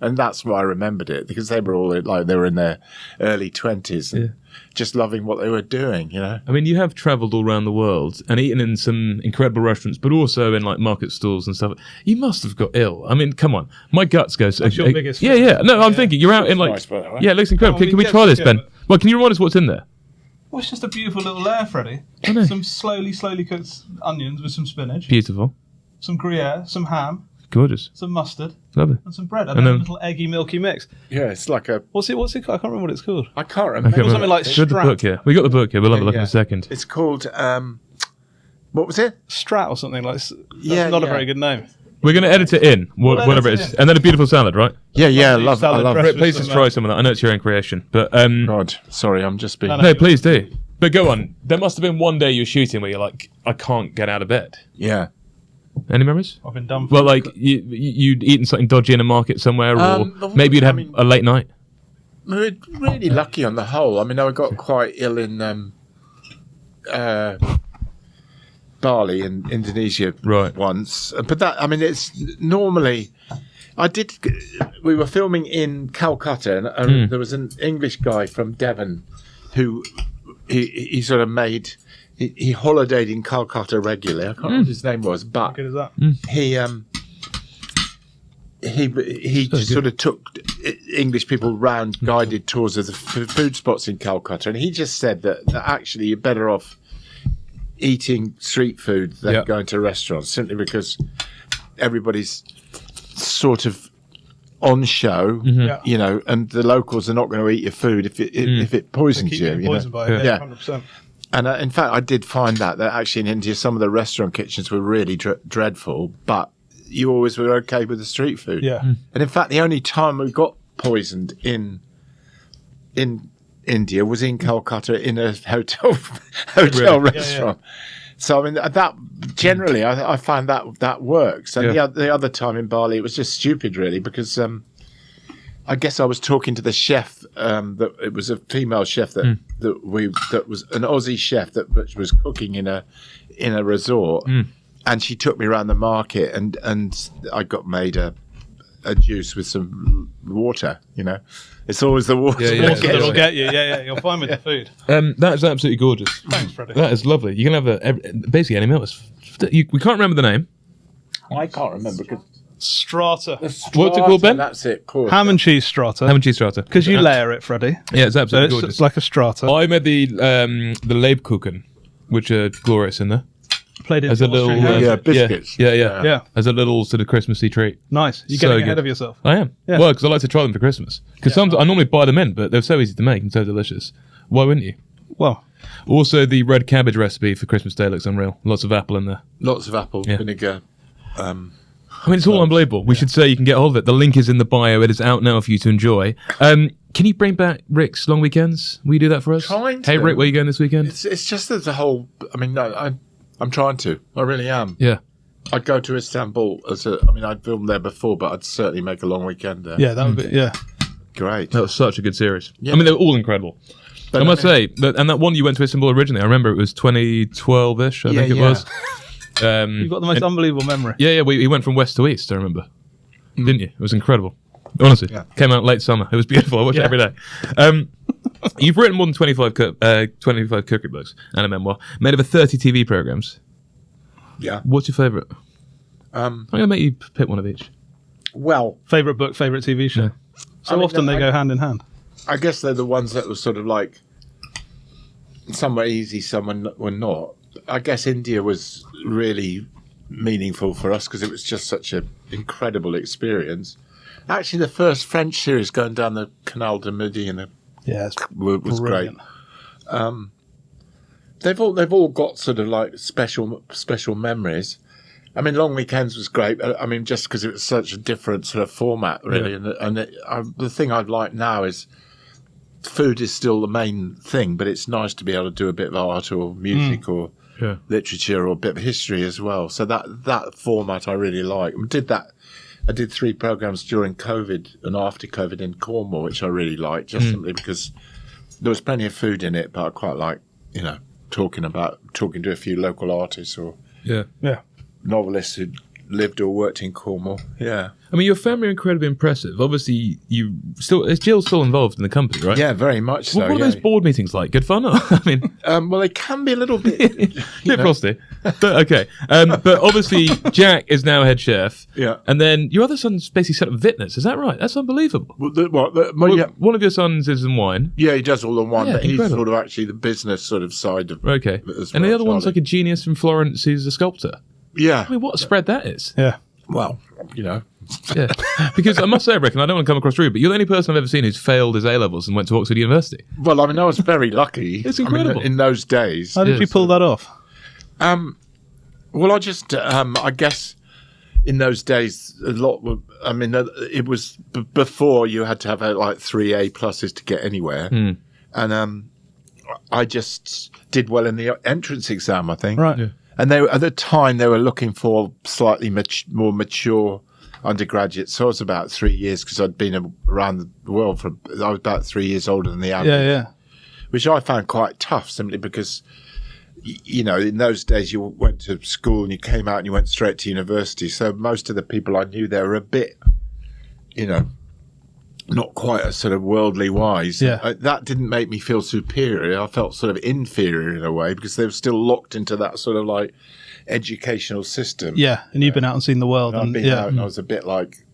and that's why I remembered it, because they were all they were in their early 20s and just loving what they were doing, I mean, you have travelled all around the world and eaten in some incredible restaurants, but also in like market stalls and stuff. You must have got ill. I mean, come on, my guts go. That's your biggest. Yeah. No, I'm thinking you're out in like. Nice, it looks incredible. Can we try this, Ben? Well, can you remind us what's in there? Well, it's just a beautiful little layer, Freddie. Some slowly cooked onions with some spinach. Beautiful. Some Gruyere, some ham. Gorgeous. Some mustard. Lovely. And some bread. And then a little eggy, milky mix. Yeah, it's like a... What's it called? I can't remember what it's called. I can't remember. It something like Strat. The book here. We got the book here. We'll have a look in a second. It's called... what was it? Strat or something like... That's not a very good name. We're going to edit it in, whatever it is. And then a beautiful salad, right? Yeah, I love it. Please just try some of that. I know it's your own creation, but... God, sorry, I'm just being... No, please do. But go on. There must have been one day you were shooting where you're like, I can't get out of bed. Yeah. Any memories? I've been done. Well, like you'd eaten something dodgy in a market somewhere, or maybe you'd had a late night. We were really lucky on the whole. I mean, I got quite ill in Bali in Indonesia once. But that, I mean, it's normally... We were filming in Calcutta, and there was an English guy from Devon who he sort of made... He holidayed in Calcutta regularly. I can't remember what his name was, but good as that. He just sort of took English people round guided tours of the food spots in Calcutta, and he just said that actually you're better off eating street food than going to restaurants, simply because everybody's sort of on show, and the locals are not going to eat your food if it poisons you. Poisoned by it, 100%. And in fact, I did find that actually in India, some of the restaurant kitchens were really dreadful, but you always were okay with the street food. Yeah. And in fact, the only time we got poisoned in India was in Calcutta in a hotel restaurant. So I mean, that generally, I find that works. And the other time in Bali, it was just stupid, really, because I guess I was talking to the chef. That it was a female chef that was an Aussie chef that was cooking in a resort, and she took me around the market, and I got made a juice with some water. It's always the water. That'll get you. Yeah. You're fine with the food. That is absolutely gorgeous. Thanks, Freddie. That is lovely. You can have basically any meal. We can't remember the name. I can't remember because. Strata. What's it called, Ben? That's it. Cool. Ham and cheese strata. Ham and cheese strata. Because you layer it, Freddie. Yeah, it's absolutely gorgeous. It's like a strata. I made the Lebkuchen, which are glorious in there. Played in as a little biscuits. Yeah. As a little sort of Christmassy treat. Nice. You're getting ahead of yourself. I am. Yeah. Well, because I like to try them for Christmas. Because I normally buy them in, but they're so easy to make and so delicious. Why wouldn't you? Well. Also, the red cabbage recipe for Christmas Day looks unreal. Lots of apple in there. Lots of apple vinegar. I mean, it's all unbelievable. We should say you can get hold of it. The link is in the bio. It is out now for you to enjoy. Can you bring back Rick's long weekends? Will you do that for us? Trying to. Hey, Rick, where are you going this weekend? It's just as a whole. I mean, no, I'm trying to. I really am. Yeah. I'd go to Istanbul I'd filmed there before, but I'd certainly make a long weekend there. Yeah, that would be, yeah. Great. That was such a good series. Yeah. I mean, they were all incredible. But I must say, and that one you went to Istanbul originally, I remember it was 2012-ish, I think it was. You've got the most unbelievable memory. Yeah, we went from west to east, I remember. Didn't you? It was incredible. Honestly. Yeah. Came out late summer. It was beautiful. I watched it every day. You've written more than 25 cookery books and a memoir, made over 30 TV programs. Yeah. What's your favourite? I'm going to make you pick one of each. Well, favourite book, favourite TV show. Yeah. So often they go hand in hand. I guess they're the ones that were sort of like, some were easy, some were not. I guess India was really meaningful for us because it was just such an incredible experience. Actually, the first French series going down the Canal de Midi was great. They've all got sort of like special memories. I mean, Long Weekends was great. I mean, just because it was such a different sort of format, really. Yeah. The thing I'd like now is food is still the main thing, but it's nice to be able to do a bit of art or music or literature or a bit of history as well. So that format I really like. I did 3 programs during COVID and after COVID in Cornwall, which I really liked, just simply because there was plenty of food in it, but I quite like, talking to a few local artists or novelists who lived or worked in Cornwall. Yeah. I mean, your family are incredibly impressive. Obviously, is Jill still involved in the company, right? Yeah, very much so. What are those board meetings like? Good fun? I mean, well, they can be a little bit, bit frosty. But okay. But obviously, Jack is now head chef. Yeah. And then your other son's basically set up Vitness. Is that right? That's unbelievable. One of your sons is in wine. Yeah, he does all the wine, but he's sort of actually the business sort of side of it. Okay. And the other one's like a genius from Florence who's a sculptor. Yeah. I mean, what a spread that is. Yeah. Well, Yeah. Because I must say, Rick, and I don't want to come across rude, but you're the only person I've ever seen who's failed his A-levels and went to Oxford University. Well, I mean, I was very lucky. It's incredible. In those days. How did you pull that off? Well, I just, I guess in those days, a lot were, I mean, it was before you had to have like 3 A pluses to get anywhere. And I just did well in the entrance exam, I think. Right. Yeah. And at the time, they were looking for slightly more mature undergraduates. So I was about 3 years because I'd been around the world I was about 3 years older than the average. Yeah. Which I found quite tough simply because, in those days you went to school and you came out and you went straight to university. So most of the people I knew there were a bit, not quite as sort of worldly wise. Yeah. That didn't make me feel superior. I felt sort of inferior in a way because they were still locked into that sort of like educational system. Yeah, and you've been out and seen the world. I've been out and I was a bit like,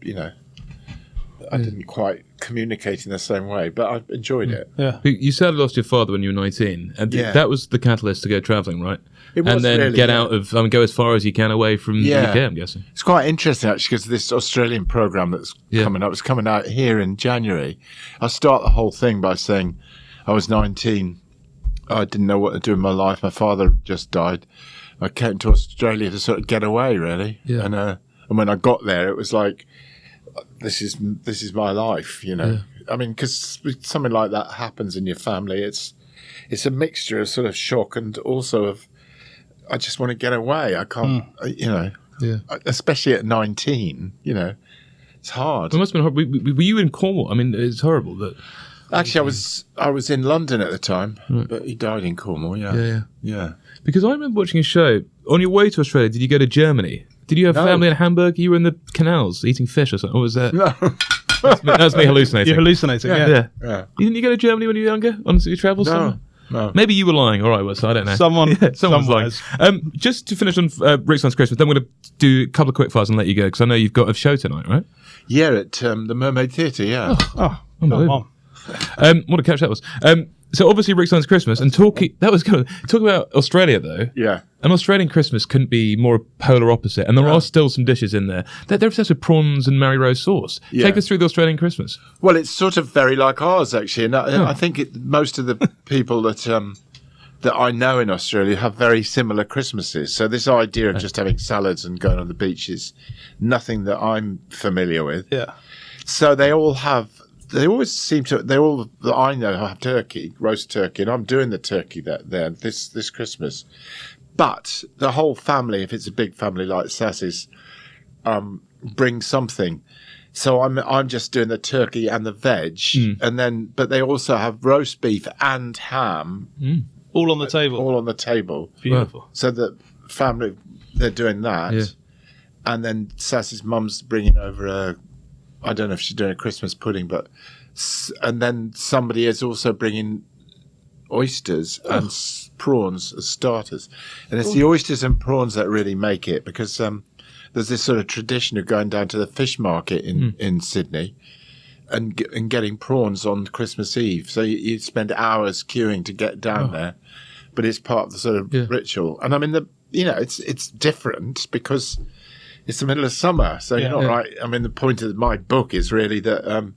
I didn't quite communicate in the same way, but I enjoyed it. Yeah. You sadly lost your father when you were 19, and that was the catalyst to go travelling, right? It was, and then really, get out of, go as far as you can away from the UK, I'm guessing. It's quite interesting, actually, because this Australian programme that's coming up, it's coming out here in January. I start the whole thing by saying I was 19. I didn't know what to do in my life. My father just died. I came to Australia to sort of get away, really. Yeah. And when I got there, it was like, this is my life, Yeah. I mean, because something like that happens in your family, it's a mixture of sort of shock and also of, I just want to get away. I can't, especially at 19, it's hard. It must have been hard. Were you in Cornwall? I mean, it's horrible that. Actually, I was in London at the time, but he died in Cornwall. Yeah. Because I remember watching a show. On your way to Australia, did you go to Germany? Did you have family in Hamburg? You were in the canals eating fish or something? Or was that? No. That's me hallucinating. You're hallucinating, yeah. Didn't you go to Germany when you were younger? On your travels? No. Maybe you were lying. All right, well, so I don't know. Someone's lying. Just to finish on Rick's Son's Christmas, then we're going to do a couple of quick fires and let you go, because I know you've got a show tonight, right? Yeah, at the Mermaid Theatre, yeah. Unbelievable. What a catch that was. So obviously Rick's Son's Christmas, and talking about Australia though. Yeah. An Australian Christmas couldn't be more polar opposite, and there are still some dishes in there. They're obsessed with prawns and Mary Rose sauce. Yeah. Take us through the Australian Christmas. Well, it's sort of very like ours, actually, and I think most of the people that I know in Australia have very similar Christmases. So this idea of just having salads and going on the beach is nothing that I'm familiar with. Yeah. So they all have they always seem to. They all that I know have turkey, roast turkey, and I'm doing the turkey there this Christmas. But the whole family, if it's a big family like Sass's, bring something. So I'm just doing the turkey and the veg, but they also have roast beef and ham, all on the table. All on the table. Beautiful. So the family, they're doing that, and then Sass's mum's bringing over I don't know if she's doing a Christmas pudding, and then somebody is also bringing oysters and prawns as starters, and it's the oysters and prawns that really make it, because there's this sort of tradition of going down to the fish market in Sydney and getting prawns on Christmas Eve. So you spend hours queuing to get down there, but it's part of the sort of ritual. And I mean, it's different because it's the middle of summer, so you're not right. I mean, the point of my book is really that.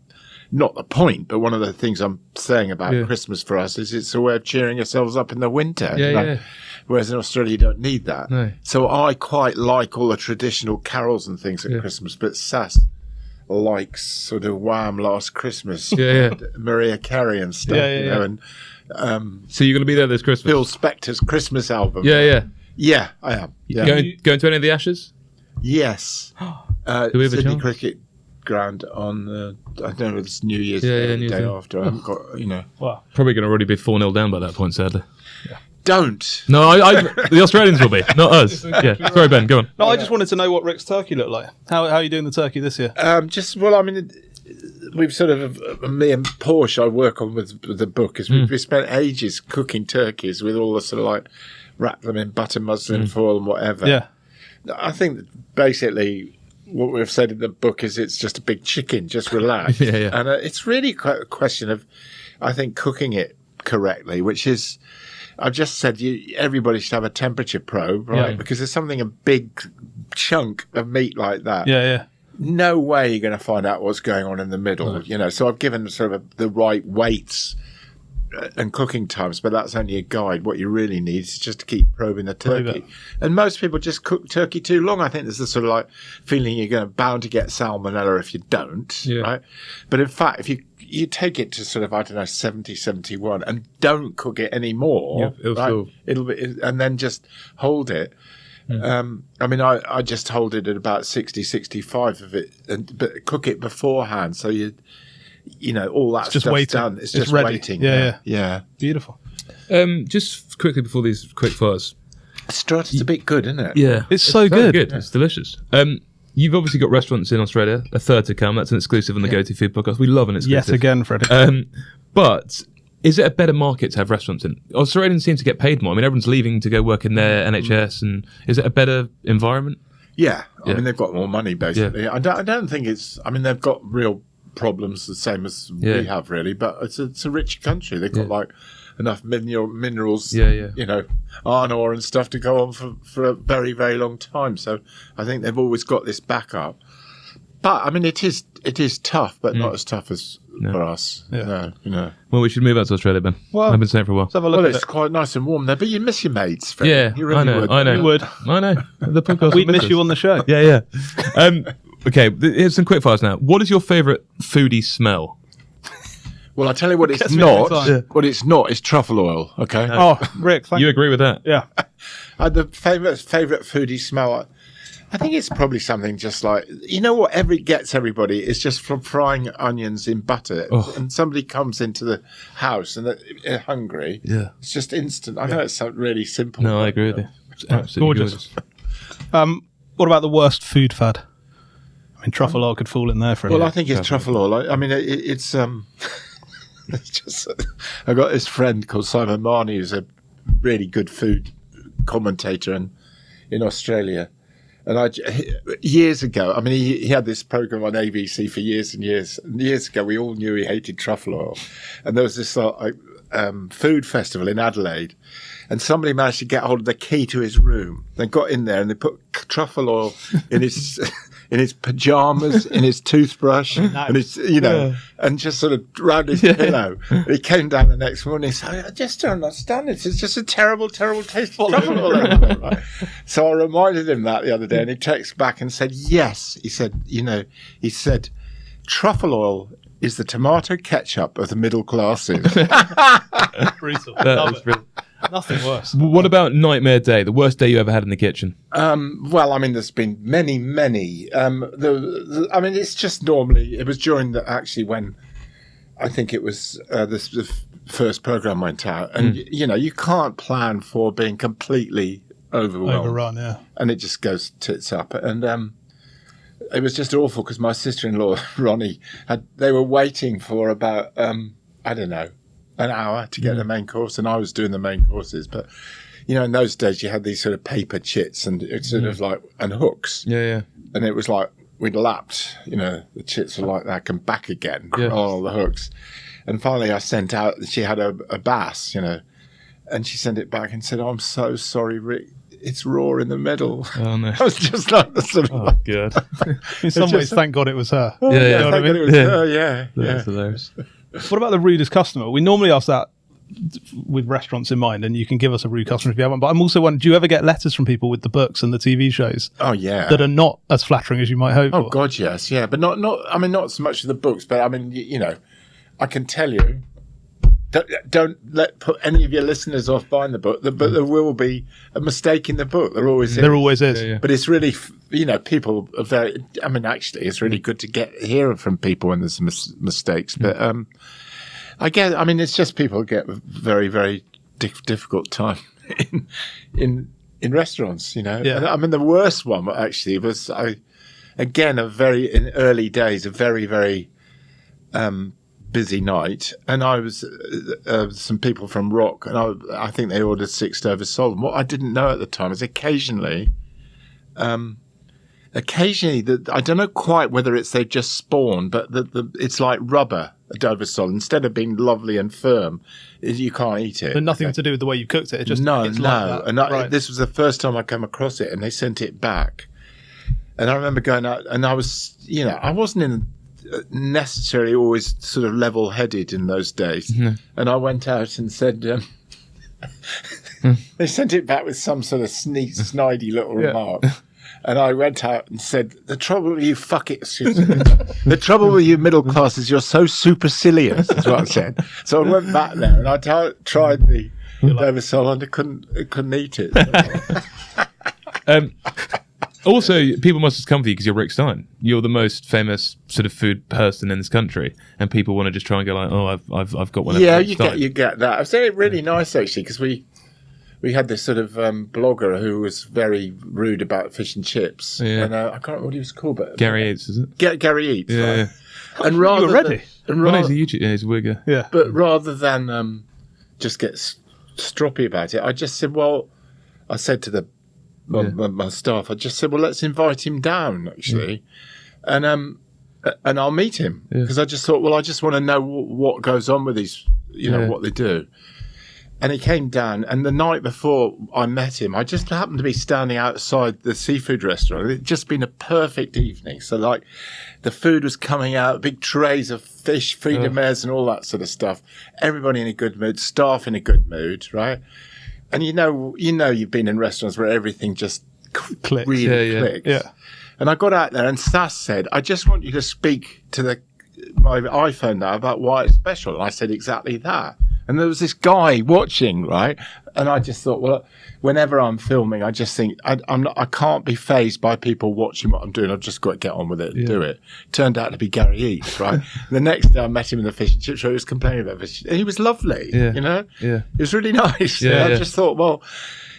Not the point, but one of the things I'm saying about Christmas for us is it's a way of cheering ourselves up in the winter. Whereas in Australia, you don't need that. No. So I quite like all the traditional carols and things at Christmas, but Sass likes sort of Wham! Last Christmas, Mariah Carey and stuff, you know. And so you're going to be there this Christmas? Phil Spector's Christmas album. Yeah, I am. Going to any of the Ashes? Yes. Sydney Cricket Ground on I don't know, it's New Year's Day after. I haven't got, Wow. Probably going to already be 4-0 down by that point, sadly. Don't. No, the Australians will be, not us. Sorry, Ben, go on. No, I just wanted to know what Rick's turkey looked like. How are you doing the turkey this year? We've sort of, me and Porsche I work on with the book, is we spent ages cooking turkeys with all the sort of like, wrap them in butter, muslin foil and whatever. Yeah. I think that basically what we've said in the book is it's just a big chicken, just relax. And it's really quite a question of, I think, cooking it correctly, which is, I've just said everybody should have a temperature probe, right? Because there's something, a big chunk of meat like that. No way you're going to find out what's going on in the middle, So I've given sort of the right weights and cooking times, but that's only a guide. What you really need is just to keep probing the turkey. And most people just cook turkey too long. I think there's this sort of like feeling you're bound to get salmonella if you don't, right? But in fact, if you take it to sort of, 70, 71 and don't cook it anymore, it'll be, and then just hold it. I just hold it at about 60, 65 of it, but cook it beforehand. So all that stuff's done. It's just ready. Waiting. Yeah. Beautiful. Just quickly before these quick fires. Strata's a bit good, isn't it? Yeah. It's so good. Yeah. It's delicious. You've obviously got restaurants in Australia, a third to come. That's an exclusive on the Go To Food podcast. We love an exclusive. Yes, again, Freddie. But is it a better market to have restaurants in? Australians seem to get paid more. I mean, everyone's leaving to go work in their NHS, and is it a better environment? Yeah. I mean, they've got more money, basically. I don't think it's... I mean, they've got real problems the same as we have, really, but it's a rich country. They've got like enough minerals, iron ore and stuff to go on for a very, very long time. So I think they've always got this backup. But I mean, it is tough, but not as tough as for us. Well, we should move out to Australia, Ben. Well, I've been saying it for a while. Let's have a look it's quite nice and warm there, but you miss your mates. Fred. Yeah, you really I know. You would. I know. The podcast. We'd miss you on the show. Yeah. Okay, here's some quick fires now. What is your favourite foodie smell? Well, I'll tell you what it's not. What it's not is truffle oil, okay? Oh, Rick, thank you. You agree with that? Yeah. The favourite foodie smell, I think it's probably something just like, what gets everybody is just from frying onions in butter. And somebody comes into the house and they're hungry. Yeah. It's just instant. I know it's really simple. No, I agree with you. It's absolutely gorgeous. What about the worst food fad? I mean, truffle oil could fall in there for a Well, I think it's truffle oil. I mean, it's it's just... I've got this friend called Simon Marnie, who's a really good food commentator in Australia. And years ago, I mean, he had this program on ABC for years and years. And years ago, we all knew he hated truffle oil. And there was this food festival in Adelaide. And somebody managed to get hold of the key to his room. They got in there and they put truffle oil in his pajamas, in his toothbrush, and his, and just sort of round his pillow. He came down the next morning and said, I just don't understand it. It's just a terrible, terrible taste of truffle oil. Right? So I reminded him that the other day, and he texted back and said, yes. He said, truffle oil is the tomato ketchup of the middle classes. Brutal. Brilliant. Nothing worse. What about nightmare day? The worst day you ever had in the kitchen? Well, I mean, there's been many. I mean, it's just normally, it was during when I think it was the first program went out, and you can't plan for being completely overrun, yeah, and it just goes tits up, and it was just awful because my sister-in-law Ronnie they were waiting for about I don't know, an hour to get the main course, and I was doing the main courses, but in those days you had these sort of paper chits and it's sort of like and hooks, and it was like we'd lapped, the chits were like that and back again on all the hooks, and finally I sent out. She had a bass, and she sent it back and said, "Oh, I'm so sorry, Rick. It's raw in the middle." Oh no! I was just like the sort of. God. In some ways, thank God it was her. Thank God it was her. Yeah, That's hilarious. What about the rudest customer? We normally ask that with restaurants in mind, and you can give us a rude customer if you have one. But I'm also wondering, do you ever get letters from people with the books and the TV shows? Oh yeah, that are not as flattering as you might hope. Oh God, yes, yeah, but not. I mean, not so much of the books, but I mean, I can tell you. Don't put any of your listeners off buying the book, but there will be a mistake in the book. There always is. There always is. Yeah. But it's really, people are very. I mean, actually, it's really good to hear from people when there's mistakes. But I guess, I mean, it's just people get a very, very difficult time in restaurants. Yeah. And, I mean, the worst one actually was in early days, a very, very busy night, and I was some people from Rock, and I think they ordered 6 over salt. And what I didn't know at the time is occasionally that I don't know quite whether it's they've just spawned, but it's like rubber Dover salt. Instead of being lovely and firm, you can't eat it. But nothing to do with the way you cooked it. It just no. Like that. And this was the first time I came across it, and they sent it back. And I remember going out, and I was, I wasn't necessarily always sort of level-headed in those days. And I went out and said, they sent it back with some sort of snidey little remark. And I went out and said, the trouble with you the trouble with you middle class is you're so supercilious, is what I said. So I went back there and I tried the Dover salt and I couldn't eat it. Also, people must have come for you because you're Rick Stein. You're the most famous sort of food person in this country, and people want to just try and go like, "Oh, I've got one." Yeah, you get that. I was saying really nice actually because we had this sort of blogger who was very rude about fish and chips, and I can't remember what he was called, but Gary Eats, is it? Gary Eats, yeah. Right? And rather you were ready. He's a YouTube, he's a wigger. Yeah, but rather than just get stroppy about it, I just said, well, I said to my staff, I just said, well, let's invite him down actually, and I'll meet him because I just thought, well, I just want to know what goes on with these, what they do. And he came down, and the night before I met him, I just happened to be standing outside the seafood restaurant. It'd just been a perfect evening. So, like, the food was coming out, big trays of fish, fruits de mer, and all that sort of stuff. Everybody in a good mood, staff in a good mood, right? And you've been in restaurants where everything just clicks. Really clicks. Yeah. And I got out there, and Sass said, I just want you to speak to my iPhone now about why it's special. And I said exactly that. And there was this guy watching, right? And I just thought, well, whenever I'm filming, I just think I can't be fazed by people watching what I'm doing. I've just got to get on with it and do it. Turned out to be Gary Eats, right? The next day I met him in the fish and chip show. He was complaining about fish, and he was lovely. Yeah. It was really nice. Yeah, I just thought, well,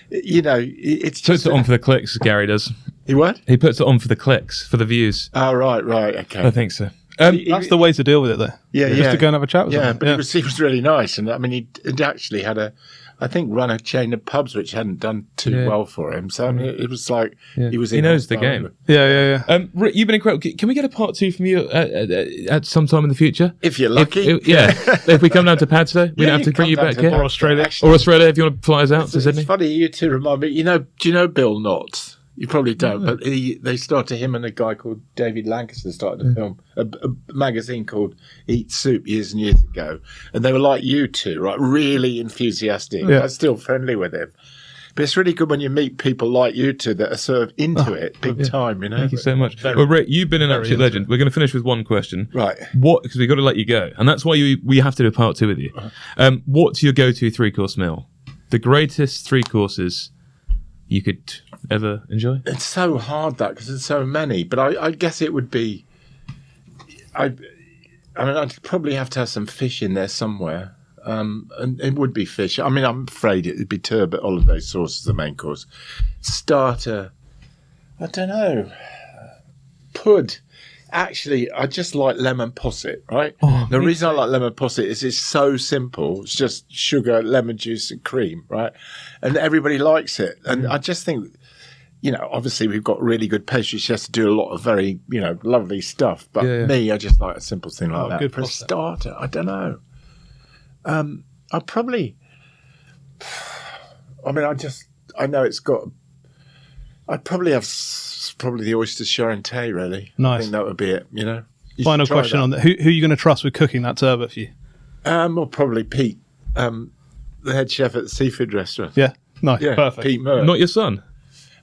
it's just puts it on for the clicks. Gary does. He what? He puts it on for the clicks, for the views. Oh, right, okay. I think so. That's the way to deal with it, though. Just to go and have a chat with him. But he was really nice, and I mean, he'd actually had run a chain of pubs which hadn't done too well for him. So I mean, it was like he was. He knows the game. Yeah. Rick, you've been incredible. Can we get a part 2 from you at some time in the future? If you're lucky. If we come down to Padstow, we don't have to bring you back here. Or Australia. Or Australia, if you want to fly us out to Sydney. It's funny you two remind me. Do you know Bill Knott? You probably don't, but him and a guy called David Lancaster started a film, a magazine called Eat Soup years and years ago. And they were like you two, right? Really enthusiastic. Yeah. I'm still friendly with him. But it's really good when you meet people like you two that are sort of into it big time, you know. Thank you so much. Well, Rick, you've been an absolute legend. We're going to finish with one question. Right. Because we've got to let you go. And that's why we have to do a part 2 with you. What's your go-to 3-course meal? The greatest 3 courses you could ever enjoy? It's so hard, that, because there's so many. But I guess it would be... I mean, I'd probably have to have some fish in there somewhere. And it would be fish. I mean, I'm afraid it'd be turbot holiday sauce as the main course. Starter, I don't know. Pud. Actually, I just like lemon posset, right? The reason I like lemon posset is it's so simple. It's just sugar, lemon juice and cream, right? And everybody likes it. And I just think, you know, obviously we've got really good pastry chefs to do a lot of very, you know, lovely stuff. But me, I just like a simple thing like that. For a starter, I don't know. I probably, I mean, I know it's got, I'd probably have probably the oyster charente, really. Nice. I think that would be it, you know. Final question on that. Who are you going to trust with cooking that turbot for you? Well, probably Pete, the head chef at the seafood restaurant. Yeah, nice, perfect. Pete Merck. Not your son?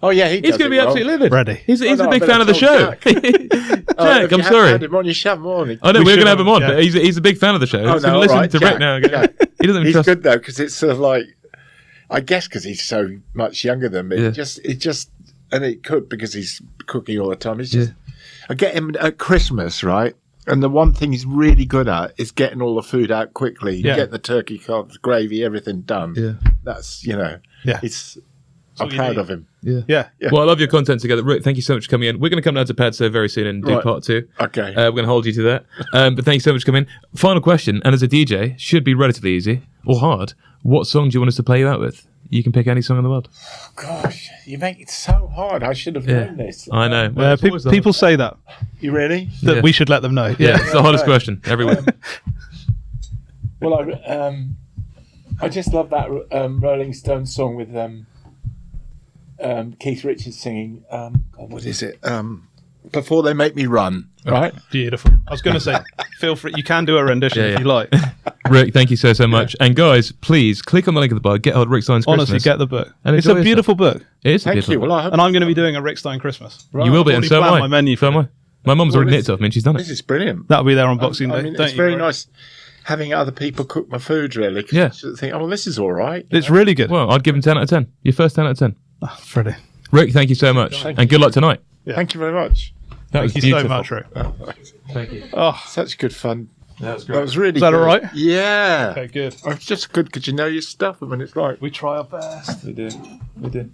Oh, yeah, he's going to be absolutely livid. Ready. He's a big fan of the show. Jack, I'm sorry. Had him on, you should have him on. I know, we're going to have him on, but he's a big fan of the show. He's going to listen to Rick now. He doesn't He's good, though, because it's sort of like, I guess because he's so much younger than me, it just, and it could, because he's cooking all the time. It's just, I get him at Christmas, right? And the one thing he's really good at is getting all the food out quickly. Get the turkey cobs, gravy, everything done. Yeah. That's, you know, I'm proud of him. Yeah. Well, I love your content together. Rick, thank you so much for coming in. We're going to come down to Padstow very soon and do part 2. Okay. We're going to hold you to that. But thank you so much for coming in. Final question, and as a DJ, should be relatively easy or hard. What song do you want us to play you out with? You can pick any song in the world. Oh, gosh, you make it so hard. I should have known this. I know. Well, people say that. You really? That we should let them know. Yeah, it's the hardest question every week. Well, I just love that Rolling Stones song with Keith Richards singing. What is it? Before They Make Me Run. Right? Beautiful. I was going to say, feel free. You can do a rendition if you like. Rick, thank you so much. And guys, please click on the link in the bio. Get hold of Rick Stein's Christmas. Honestly, get the book. And it's a beautiful book. It is. Thank you. Well, and I'm going to be doing a Rick Stein Christmas. Right. You will be, and so am I. My menu so am I. My mum's already nicked off me, and she's done it. This is brilliant. That'll be there on Boxing Day. I mean, it's very nice having other people cook my food, really. Yeah. You think, oh, well, this is all right. It's really good. Well, I'd give him 10 out of 10. Your first 10 out of 10. Oh, Freddie. Rick, thank you so much. And good luck tonight. Yeah. Thank you very much. Thank you so much, Rick. Thank you. Oh, such good fun. That was great. That was really good. Is that all right? Yeah. Okay, good. It's just good because you know your stuff when it's right. We try our best. We do. We do.